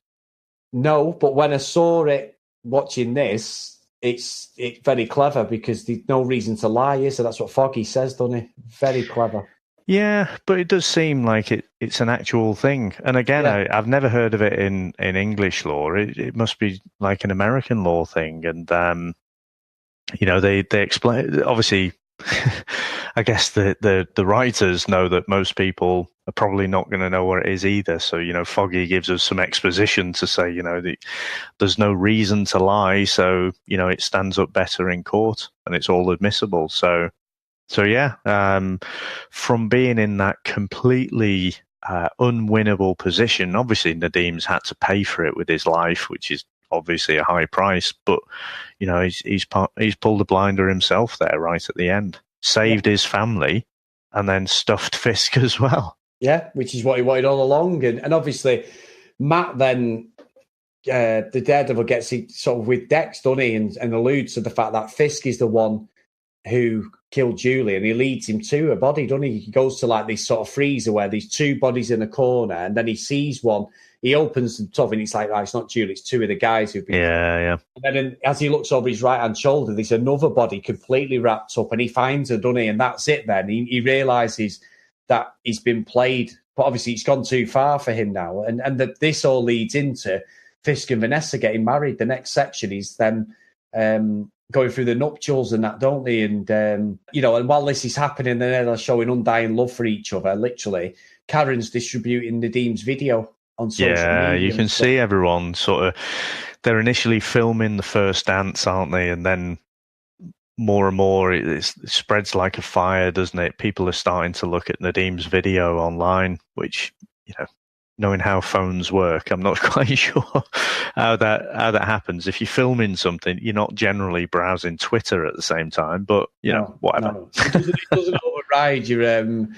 No, but when I saw it watching this, it's very clever, because there's no reason to lie, is there? That's what Foggy says, doesn't he? Very clever. Yeah, but it does seem like it's an actual thing. And again, I've never heard of it in English law. It must be like an American law thing. And, they explain, obviously, I guess the writers know that most people are probably not going to know what it is either. So, Foggy gives us some exposition to say, that there's no reason to lie. So, it stands up better in court and it's all admissible. So from being in that completely unwinnable position, obviously Nadim's had to pay for it with his life, which is obviously a high price, but he's pulled the blinder himself there right at the end, saved his family, and then stuffed Fisk as well. Yeah, which is what he wanted all along. And obviously, Matt then, the Daredevil gets it sort of with Dex, doesn't he? And alludes to the fact that Fisk is the one who killed Julie, and he leads him to a body, doesn't he? He goes to like this sort of freezer where there's two bodies in a corner, and then he sees one. He opens the top, and it's like, oh, it's not Julie, it's two of the guys who've been. Yeah. And then as he looks over his right hand shoulder, there's another body completely wrapped up, and he finds her, doesn't he? And that's it. Then he realizes that he's been played, but obviously it's gone too far for him now, and that this all leads into Fisk and Vanessa getting married. The next section is them going through the nuptials and that, don't they? And, and while this is happening, they're showing undying love for each other, literally. Karen's distributing Nadim's video on social media. Yeah, you can see everyone sort of, they're initially filming the first dance, aren't they? And then more and more, it spreads like a fire, doesn't it? People are starting to look at Nadim's video online, which, knowing how phones work, I'm not quite sure how that happens. If you're filming something, you're not generally browsing Twitter at the same time, but whatever. No. It doesn't override your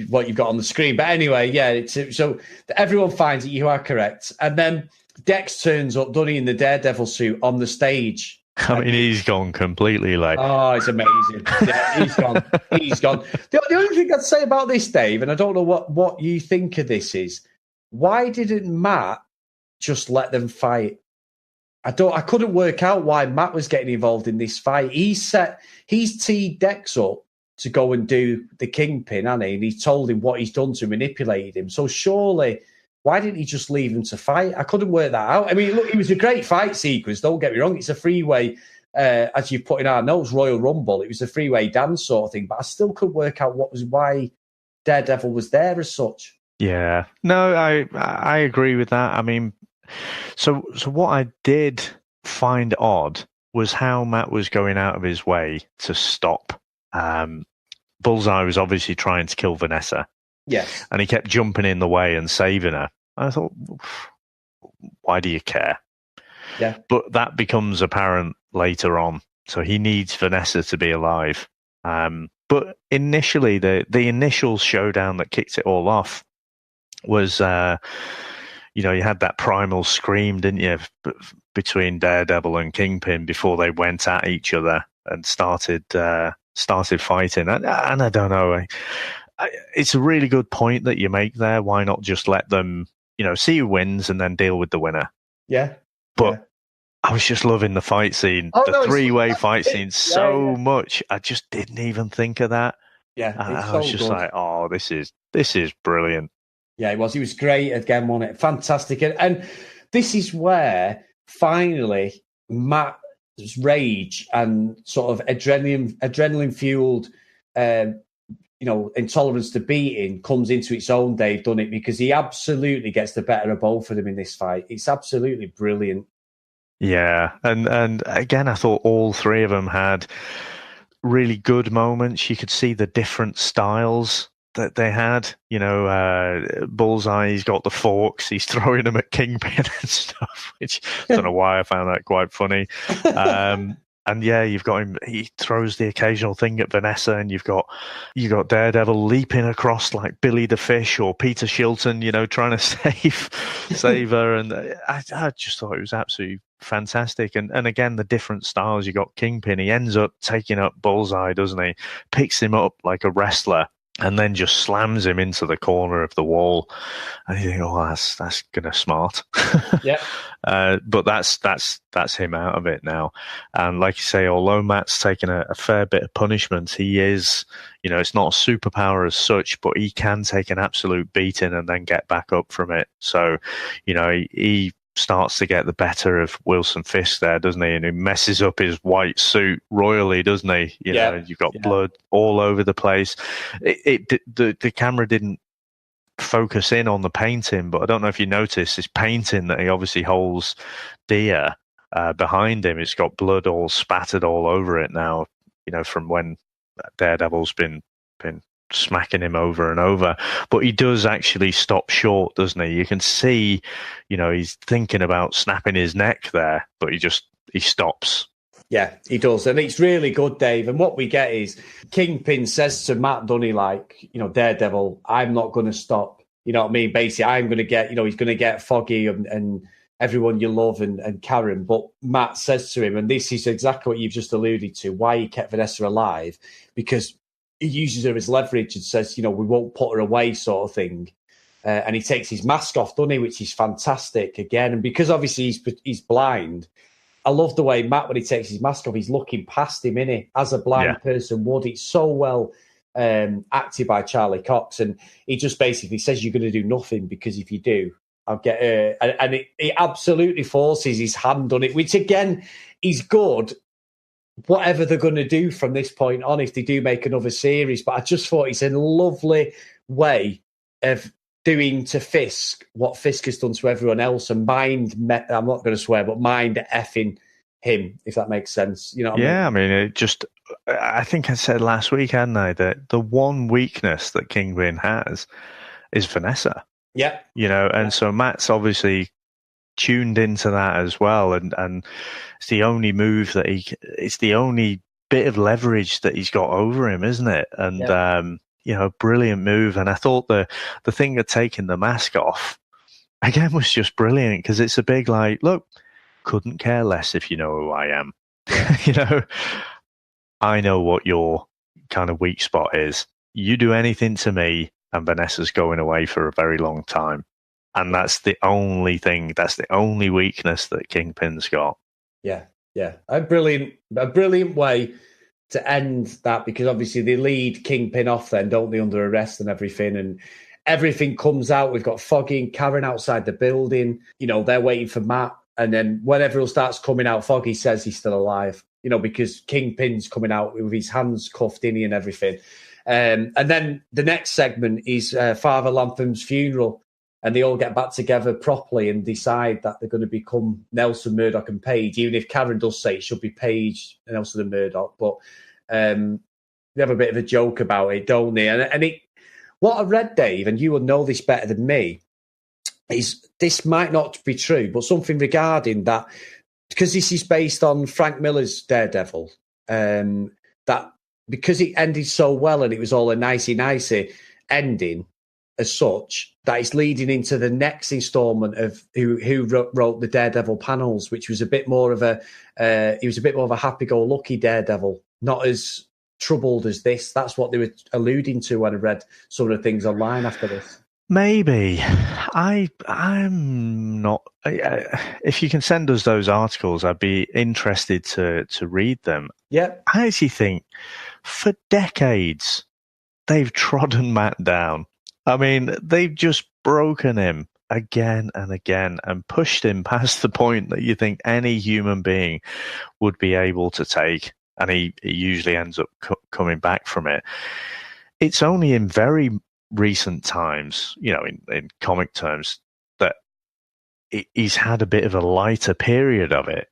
what you've got on the screen. But anyway, yeah. So everyone finds that you are correct, and then Dex turns up, doesn't he, in the Daredevil suit on the stage. I mean, he's gone completely like. Oh, it's amazing. Yeah, he's gone. He's gone. The only thing I'd say about this, Dave, and I don't know what you think of this is, why didn't Matt just let them fight? I couldn't work out why Matt was getting involved in this fight. He's teed Dex up to go and do the Kingpin, hasn't he? And he told him what he's done to manipulate him. So surely, why didn't he just leave him to fight? I couldn't work that out. I mean, look, it was a great fight sequence. Don't get me wrong. It's a freeway, as you put in our notes, Royal Rumble. It was a freeway dance sort of thing. But I still couldn't work out why Daredevil was there as such. Yeah, no, I agree with that. I mean, so what I did find odd was how Matt was going out of his way to stop. Bullseye was obviously trying to kill Vanessa. Yes. And he kept jumping in the way and saving her. I thought, why do you care? Yeah. But that becomes apparent later on. So he needs Vanessa to be alive. But initially, the initial showdown that kicked it all off was, you had that primal scream, didn't you, between Daredevil and Kingpin before they went at each other and started fighting. And I don't know, it's a really good point that you make there. Why not just let them, see who wins and then deal with the winner? Yeah. But I was just loving the fight scene, three-way fight scene so much. I just didn't even think of that. Yeah, I was just like, oh, this is brilliant. Yeah, it was. It was great again, wasn't it? Fantastic. And this is where finally Matt's rage and sort of adrenaline-fueled, intolerance to beating comes into its own, Dave, doesn't it? Because he absolutely gets the better of both of them in this fight. It's absolutely brilliant. Yeah, and again, I thought all three of them had really good moments. You could see the different styles that they had. Bullseye, he's got the forks, he's throwing them at Kingpin and stuff, which I don't know why I found that quite funny. And yeah, you've got him, he throws the occasional thing at Vanessa, and you've got Daredevil leaping across like Billy the Fish or Peter Shilton, trying to save her. And I just thought it was absolutely fantastic. And again, the different styles. You got Kingpin, he ends up taking up Bullseye, doesn't he? Picks him up like a wrestler and then just slams him into the corner of the wall. And you think, oh, that's gonna smart. Yeah. But that's him out of it now. And like you say, although Matt's taken a fair bit of punishment, he is, it's not a superpower as such, but he can take an absolute beating and then get back up from it. So, he starts to get the better of Wilson Fisk there, doesn't he? And he messes up his white suit royally, doesn't he? You've got blood all over the place. The camera didn't focus in on the painting, but I don't know if you noticed this painting that he obviously holds dear behind him. It's got blood all spattered all over it now, from when Daredevil's been smacking him over and over. But he does actually stop short, doesn't he? You can see, he's thinking about snapping his neck there, but he stops. Yeah, he does. And it's really good, Dave. And what we get is Kingpin says to Matt Dunny, like, Daredevil, I'm not going to stop. You know what I mean? Basically, I'm going to get, he's going to get Foggy and everyone you love and Karen. But Matt says to him, and this is exactly what you've just alluded to, why he kept Vanessa alive, because he uses her as leverage and says, we won't put her away sort of thing. And he takes his mask off, doesn't he? Which is fantastic again. And because obviously he's blind, I love the way Matt, when he takes his mask off, he's looking past him, innit? As a blind person would. It's so well acted by Charlie Cox. And he just basically says, you're going to do nothing, because if you do, I'll get her. And it absolutely forces his hand on it, which, again, is good, whatever they're going to do from this point on, if they do make another series. But I just thought it's a lovely way of doing to Fisk what Fisk has done to everyone else, and I'm not going to swear, but mind effing him, if that makes sense. You know what I mean? I think I said last week, hadn't I, that the one weakness that Kingpin has is Vanessa. Yeah. And so Matt's obviously tuned into that as well, and it's the only move that it's the only bit of leverage that he's got over him, isn't it? And brilliant move. And I thought the thing of taking the mask off again was just brilliant, because it's a big, like, look, couldn't care less if you know who I am. I know what your kind of weak spot is. You do anything to me and Vanessa's going away for a very long time. And that's the only thing, that's the only weakness that Kingpin's got. Yeah. A brilliant way to end that, because obviously they lead Kingpin off then, don't they, under arrest and everything, and everything comes out. We've got Foggy and Karen outside the building. They're waiting for Matt, and then when everyone starts coming out, Foggy says he's still alive, because Kingpin's coming out with his hands cuffed in and everything. And then the next segment is Father Lantham's funeral, and they all get back together properly and decide that they're going to become Nelson, Murdoch and Page, even if Karen does say it should be Page, Nelson and Murdoch. But they have a bit of a joke about it, don't they? And what I read, Dave, and you will know this better than me, is this might not be true, but something regarding that, because this is based on Frank Miller's Daredevil, that because it ended so well and it was all a nicey ending as such, that it's leading into the next installment of who wrote the Daredevil panels, which was a bit more of a happy-go-lucky Daredevil, not as troubled as this. That's what they were alluding to when I read some of the things online after this. Maybe. I'm not. If you can send us those articles, I'd be interested to read them. Yeah. I actually think for decades they've trodden Matt down. I mean, they've just broken him again and again and pushed him past the point that you think any human being would be able to take, and he usually ends up coming back from it. It's only in very recent times, in comic terms, that he's had a bit of a lighter period of it.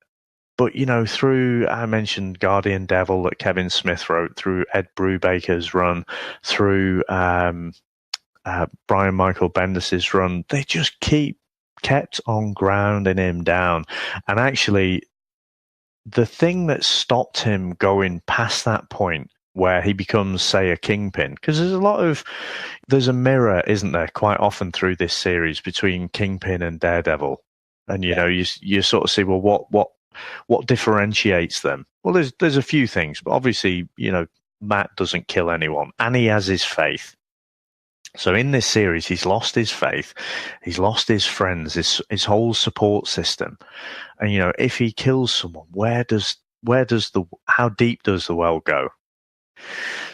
But, through, I mentioned Guardian Devil that Kevin Smith wrote, through Ed Brubaker's run, through Brian Michael Bendis's run, they just kept on grounding him down. And actually, the thing that stopped him going past that point where he becomes, say, a Kingpin, because there's a mirror, isn't there, quite often through this series between Kingpin and Daredevil. And, you sort of see, well, what differentiates them? Well, there's a few things, but obviously, Matt doesn't kill anyone, and he has his faith. So in this series, he's lost his faith, he's lost his friends, his whole support system. And, if he kills someone, how deep does the well go?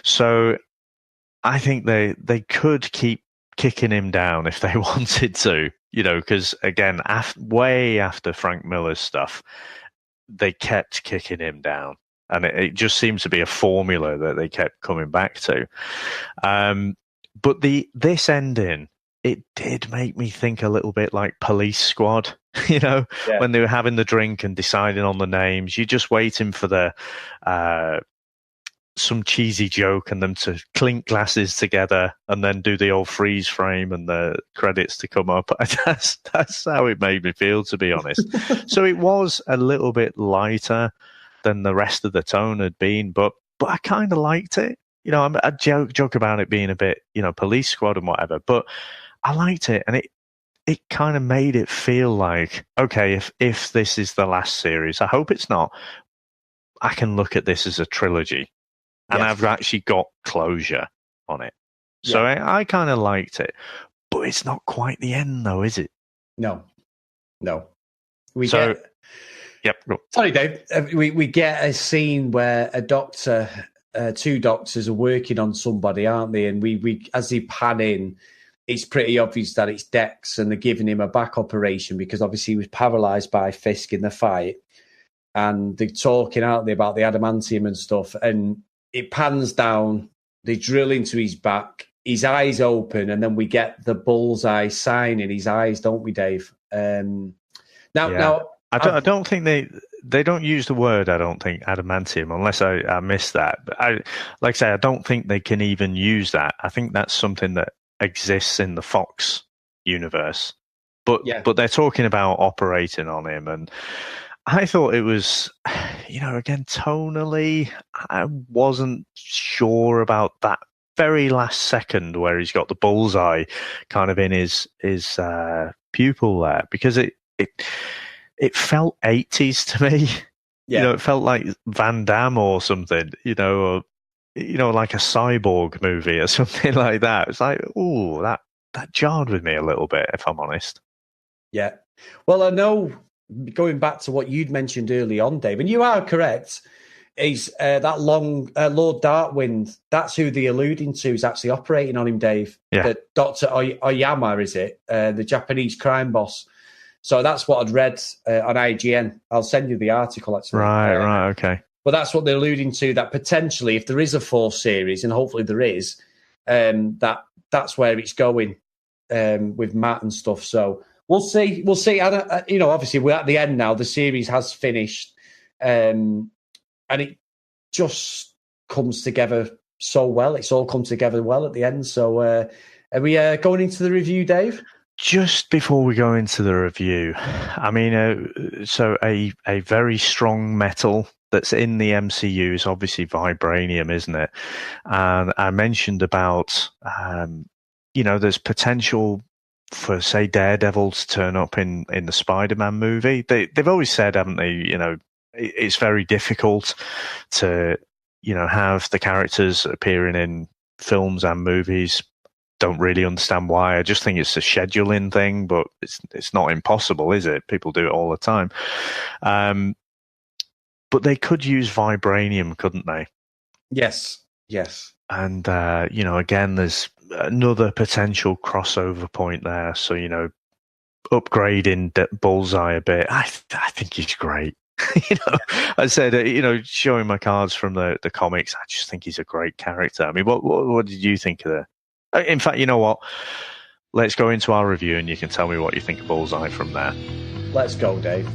So I think they could keep kicking him down if they wanted to, because again, way after Frank Miller's stuff, they kept kicking him down. And it just seems to be a formula that they kept coming back to. But this ending, it did make me think a little bit like Police Squad, when they were having the drink and deciding on the names. You're just waiting for some cheesy joke and them to clink glasses together and then do the old freeze frame and the credits to come up. That's how it made me feel, to be honest. So it was a little bit lighter. than the rest of the tone had been. But I kind of liked it. You know, I joke about it being a bit, you know, Police Squad and whatever, but I liked it, and it kind of made it feel like, okay, if this is the last series, I hope it's not, I can look at this as a trilogy, and I've actually got closure on it. So I kind of liked it, but it's not quite the end, though, is it? No. Sorry, Dave. We get a scene where a doctor, two doctors are working on somebody, aren't they? And we as they pan in, it's pretty obvious that it's Dex, and they're giving him a back operation because obviously he was paralysed by Fisk in the fight. And they're talking, aren't they, about the adamantium and stuff. And it pans down, they drill into his back, his eyes open, and then we get the bullseye sign in his eyes, don't we, Dave? Now, I don't think they don't use the word, I don't think, adamantium, unless I missed that. But like I say, I don't think they can even use that. I think that's something that exists in the Fox universe. But they're talking about operating on him, and I thought it was, you know, again, tonally, I wasn't sure about that very last second where he's got the bullseye kind of in his pupil there, because it felt 80s to me. Yeah. You know, it felt like Van Damme or something, you know, or, you know, like a cyborg movie or something like that. It's like, ooh, that jarred with me a little bit, if I'm honest. Yeah. Well, I know, going back to what you'd mentioned early on, Dave, and you are correct, is that long Lord Darkwind, that's who they're alluding to is actually operating on him, Dave. Yeah. Dr. Oyama, is it? The Japanese crime boss. So that's what I'd read on IGN. I'll send you the article, actually. Right, okay. But that's what they're alluding to, that potentially, if there is a fourth series, and hopefully there is, that's where it's going with Matt and stuff. So we'll see. You know, obviously, we're at the end now. The series has finished. And it just comes together so well. It's all come together well at the end. So are we going into the review, Dave? Just before we go into the review, I mean, so a very strong metal that's in the MCU is obviously vibranium, isn't it? And I mentioned about, you know, there's potential for, say, Daredevil to turn up in the Spider-Man movie. They've always said, haven't they, you know, it's very difficult to, you know, have the characters appearing in films and movies. Don't really understand why. I just think it's a scheduling thing, but it's not impossible, is it? People do it all the time. But they could use vibranium, couldn't they? Yes. And, you know, again, there's another potential crossover point there. So, you know, upgrading Bullseye a bit. I think he's great. You know, I said, you know, showing my cards from the comics, I just think he's a great character. I mean, what did you think of that? In fact, you know what? Let's go into our review and you can tell me what you think of Bullseye from there. Let's go, Dave.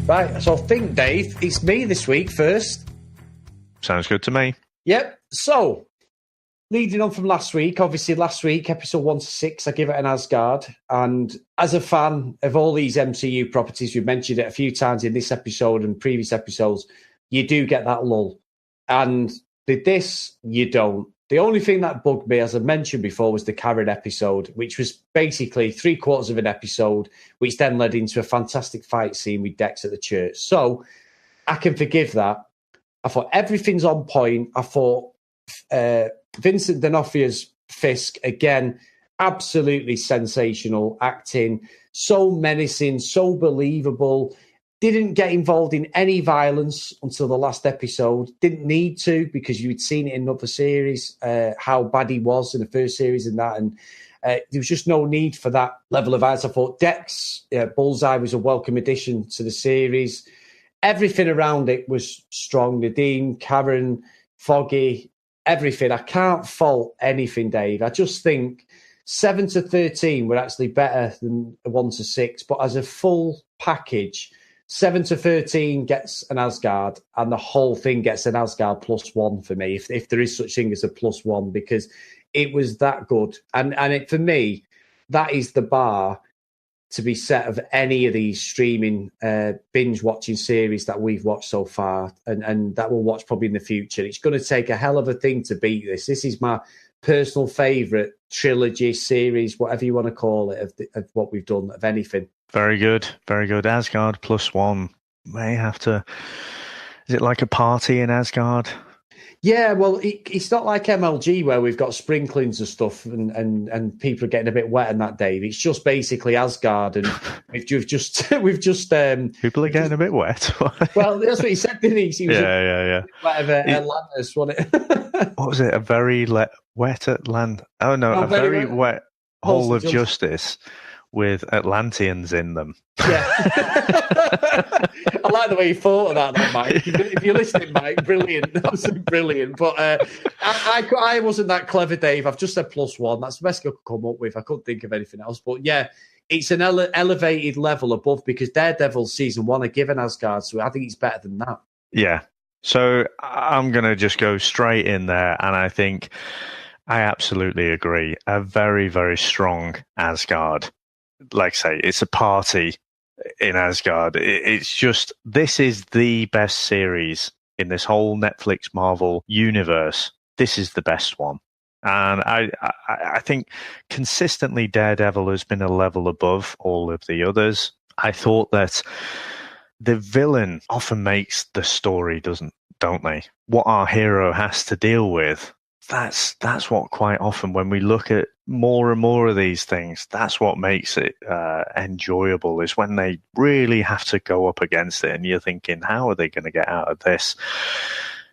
Right, so I think, Dave, it's me this week first. Sounds good to me. Yep. So, leading on from last week, obviously last week, episode 1 to 6, I give it an Asgard. And as a fan of all these MCU properties, we've mentioned it a few times in this episode and previous episodes, you do get that lull. And with this, you don't. The only thing that bugged me, as I mentioned before, was the Karen episode, which was basically 3/4 of an episode, which then led into a fantastic fight scene with Dex at the church. So I can forgive that. I thought everything's on point. I thought Vincent D'Onofrio's Fisk, again, absolutely sensational acting, so menacing, so believable. Didn't get involved in any violence until the last episode. Didn't need to, because you'd seen it in other series, how bad he was in the first series and that. And there was just no need for that level of violence. I thought Dex, Bullseye, was a welcome addition to the series. Everything around it was strong. Nadine, Karen, Foggy, everything. I can't fault anything, Dave. I just think 7 to 13 were actually better than 1 to 6. But as a full package, 7 to 13 gets an Asgard, and the whole thing gets an Asgard +1 for me, if there is such thing as a +1, because It was that good. And for me, that is the bar to be set of any of these streaming binge watching series that we've watched so far and that we'll watch probably in the future. It's going to take a hell of a thing to beat this. This is my personal favourite trilogy, series, whatever you want to call it, of what we've done, of anything. Very good. Very good. Asgard +1. May have to... Is it like a party in Asgard? Yeah, well, it's not like MLG where we've got sprinklings of stuff and people are getting a bit wet on that day. It's just basically Asgard, and we've just people are getting a bit wet. Well, that's what he said, didn't he? He was yeah. Whatever, Atlantis, wasn't it? What was it? A very wet Atlantis? Oh no, a very wet hole of justice with Atlanteans in them. Yeah. I like the way you thought of that, Mike. If you're listening, Mike, brilliant. That was brilliant. But I wasn't that clever, Dave. I've just said +1. That's the best I could come up with. I couldn't think of anything else. But yeah, it's an elevated level above, because Daredevil season 1 are given Asgard, so I think it's better than that. Yeah. So I'm going to just go straight in there, and I think I absolutely agree. A very, very strong Asgard. Like I say, it's a party in Asgard. It's just, this is the best series in this whole Netflix Marvel universe. This is the best one. And I think consistently Daredevil has been a level above all of the others. I thought that the villain often makes the story, don't they? What our hero has to deal with. That's what quite often, when we look at more and more of these things, that's what makes it enjoyable, is when they really have to go up against it and you're thinking, how are they going to get out of this?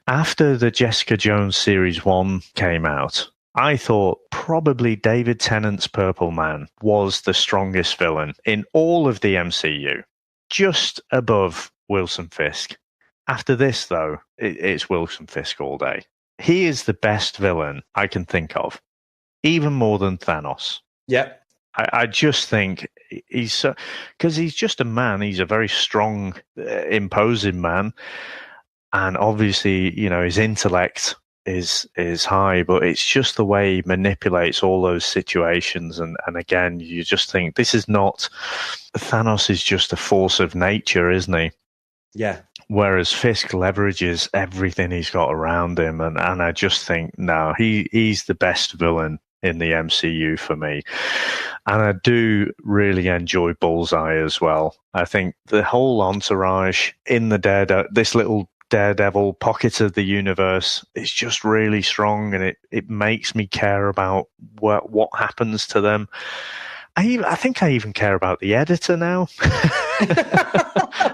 After the Jessica Jones Series 1 came out, I thought probably David Tennant's Purple Man was the strongest villain in all of the MCU, just above Wilson Fisk. After this, though, it's Wilson Fisk all day. He is the best villain I can think of, even more than Thanos. Yeah. I just think he's... Because he's just a man. He's a very strong, imposing man. And obviously, you know, his intellect is high, but it's just the way he manipulates all those situations. And again, you just think, this is not... Thanos is just a force of nature, isn't he? Yeah. Whereas Fisk leverages everything he's got around him. And I just think, no, he's the best villain in the MCU for me. And I do really enjoy Bullseye as well. I think the whole entourage in the this little Daredevil pocket of the universe is just really strong, and it makes me care about what happens to them. I think I even care about the editor now.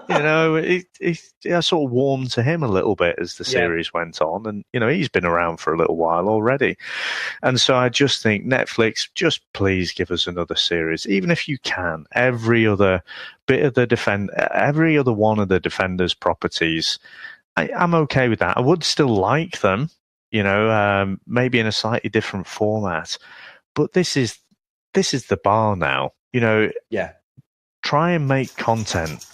You know, I sort of warmed to him a little bit as the series went on, and you know, he's been around for a little while already. And so I just think, Netflix, just please give us another series, even if you can. Every other bit of every other one of the Defenders properties, I'm okay with that. I would still like them, you know, maybe in a slightly different format, but this is the bar now, you know. Yeah. Try and make content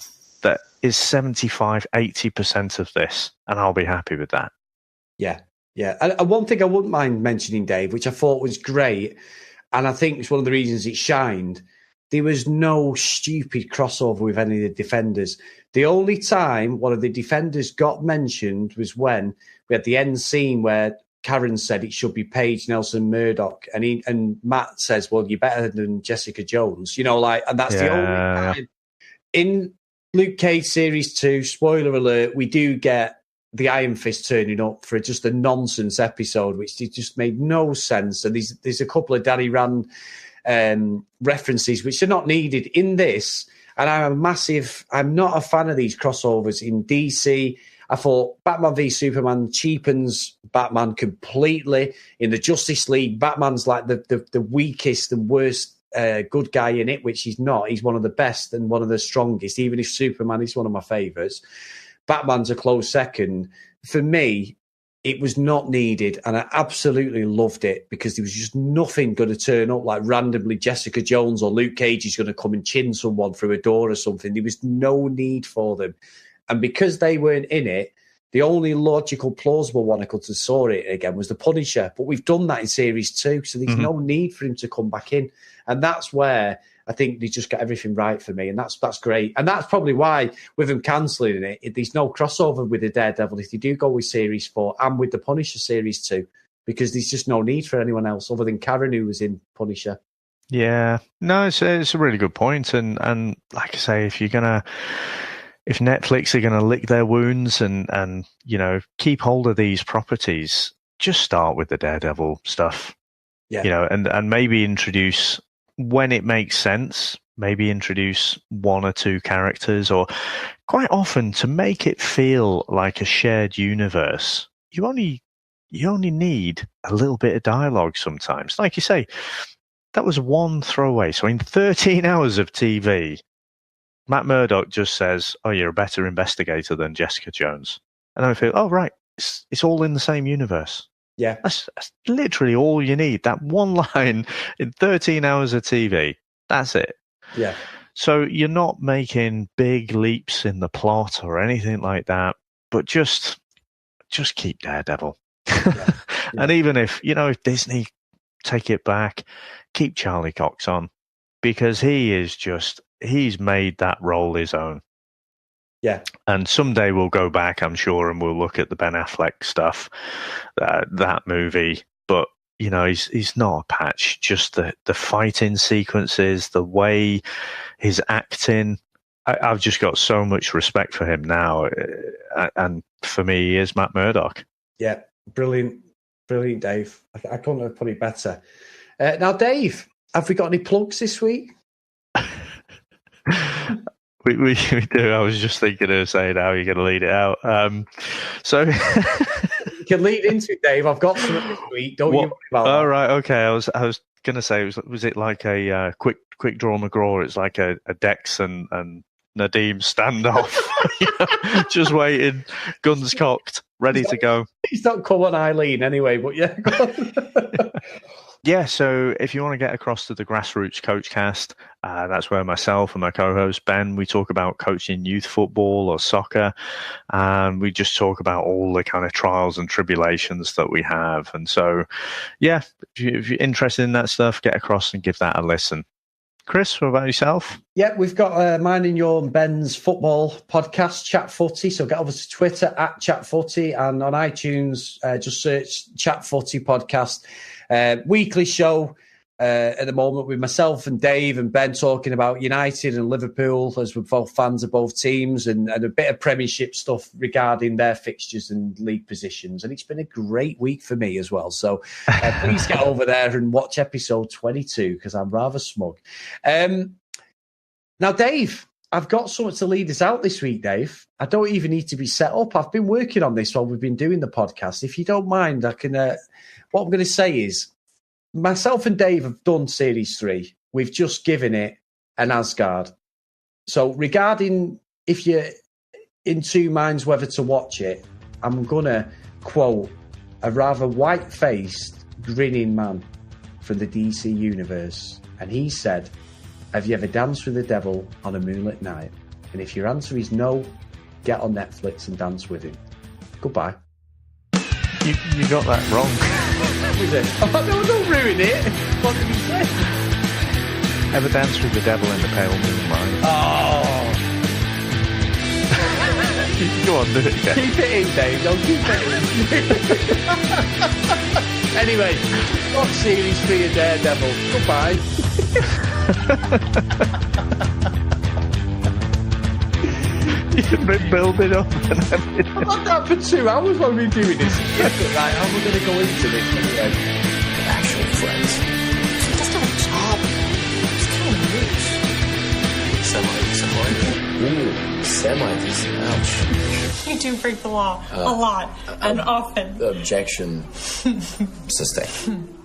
that is 75-80% of this, and I'll be happy with that. Yeah. And one thing I wouldn't mind mentioning, Dave, which I thought was great, and I think it's one of the reasons it shined, there was no stupid crossover with any of the Defenders. The only time one of the Defenders got mentioned was when we had the end scene where Karen said it should be Paige Nelson Murdoch, and Matt says, "Well, you're better than Jessica Jones," you know, like, and that's the only time. In Luke Cage Series 2, spoiler alert, we do get the Iron Fist turning up for just a nonsense episode, which just made no sense. And there's a couple of Danny Rand references which are not needed in this. And I'm not a fan of these crossovers in DC. I thought Batman v Superman cheapens Batman completely. In the Justice League, Batman's like the weakest and worst good guy in it, which he's not. He's one of the best and one of the strongest, even if Superman is one of my favourites. Batman's a close second. For me, it was not needed, and I absolutely loved it, because there was just nothing going to turn up like randomly Jessica Jones or Luke Cage is going to come and chin someone through a door or something. There was no need for them. And because they weren't in it, The only logical, plausible one I could have saw it again was the Punisher, but we've done that in series 2, so there's no need for him to come back in, and that's where I think they just got everything right for me, and that's great, and that's probably why with them cancelling it, there's no crossover with the Daredevil if they do go with series 4 and with the Punisher series 2, because there's just no need for anyone else other than Karen, who was in Punisher. Yeah, no, it's a really good point, and like I say, if Netflix are going to lick their wounds and keep hold of these properties, just start with the Daredevil stuff. Yeah. And maybe introduce, when it makes sense, maybe introduce 1 or 2 characters, or quite often to make it feel like a shared universe. You only need a little bit of dialogue sometimes. Like you say, that was one throwaway. So in 13 hours of TV, Matt Murdock just says, "Oh, you're a better investigator than Jessica Jones," and I feel, "Oh, right, it's all in the same universe." Yeah, that's literally all you need. That one line in 13 hours of TV. That's it. Yeah. So you're not making big leaps in the plot or anything like that, but just keep Daredevil. Yeah. And even if Disney take it back, keep Charlie Cox on, because he's made that role his own. Yeah. And someday we'll go back, I'm sure, and we'll look at the Ben Affleck stuff, that movie. But, he's not a patch. Just the fighting sequences, the way his acting, I've just got so much respect for him now. And for me, he is Matt Murdock. Yeah. Brilliant, Dave. I couldn't have put it better. Now, Dave, have we got any plugs this week? We do. I was just thinking of saying how you're going to lead it out. So you can lead into it, Dave. I've got something this week. Don't you worry about that. All right. Okay. I was going to say, was it like a quick draw McGraw? It's like a Dex and Nadeem standoff, just waiting, guns cocked, ready to go. He's not calling Eileen anyway, but yeah. Yeah, so if you want to get across to the Grassroots Coachcast, that's where myself and my co-host Ben, we talk about coaching youth football or soccer, and we just talk about all the kind of trials and tribulations that we have. And so, yeah, if you're interested in that stuff, get across and give that a listen. Chris, what about yourself? Yeah, we've got mine and your and Ben's football podcast, Chat Footy. So get over to Twitter @Chat Footy, and on iTunes, just search Chat Footy podcast. Weekly show at the moment with myself and Dave and Ben talking about United and Liverpool, as we're both fans of both teams, and a bit of Premiership stuff regarding their fixtures and league positions. And it's been a great week for me as well. So please get over there and watch episode 22, because I'm rather smug. Now, Dave, I've got something to lead us out this week, Dave. I don't even need to be set up. I've been working on this while we've been doing the podcast. If you don't mind, I can... what I'm going to say is, myself and Dave have done Series 3. We've just given it an Asgard. So regarding if you're in two minds whether to watch it, I'm going to quote a rather white-faced, grinning man from the DC universe. And he said, "Have you ever danced with the devil on a moonlit night? And if your answer is no, get on Netflix and dance with him. Goodbye." You got that wrong. Was it? Oh, no, don't ruin it. What did he say? Ever danced with the devil in the pale moonlight? Oh. Go on, do it again. Keep it in, Dave. Don't keep it in. Anyway, watch Series 3 of Daredevil. Goodbye. You've been building up and everything. I've had that for 2 hours while we've been doing this. Right, how are we going to go into this anyway? Actual friends. He doesn't have a job. He's kind of loose. Semi-decent. Ooh, semi-decent. Ouch. You do break the law a lot and often. Objection sustained.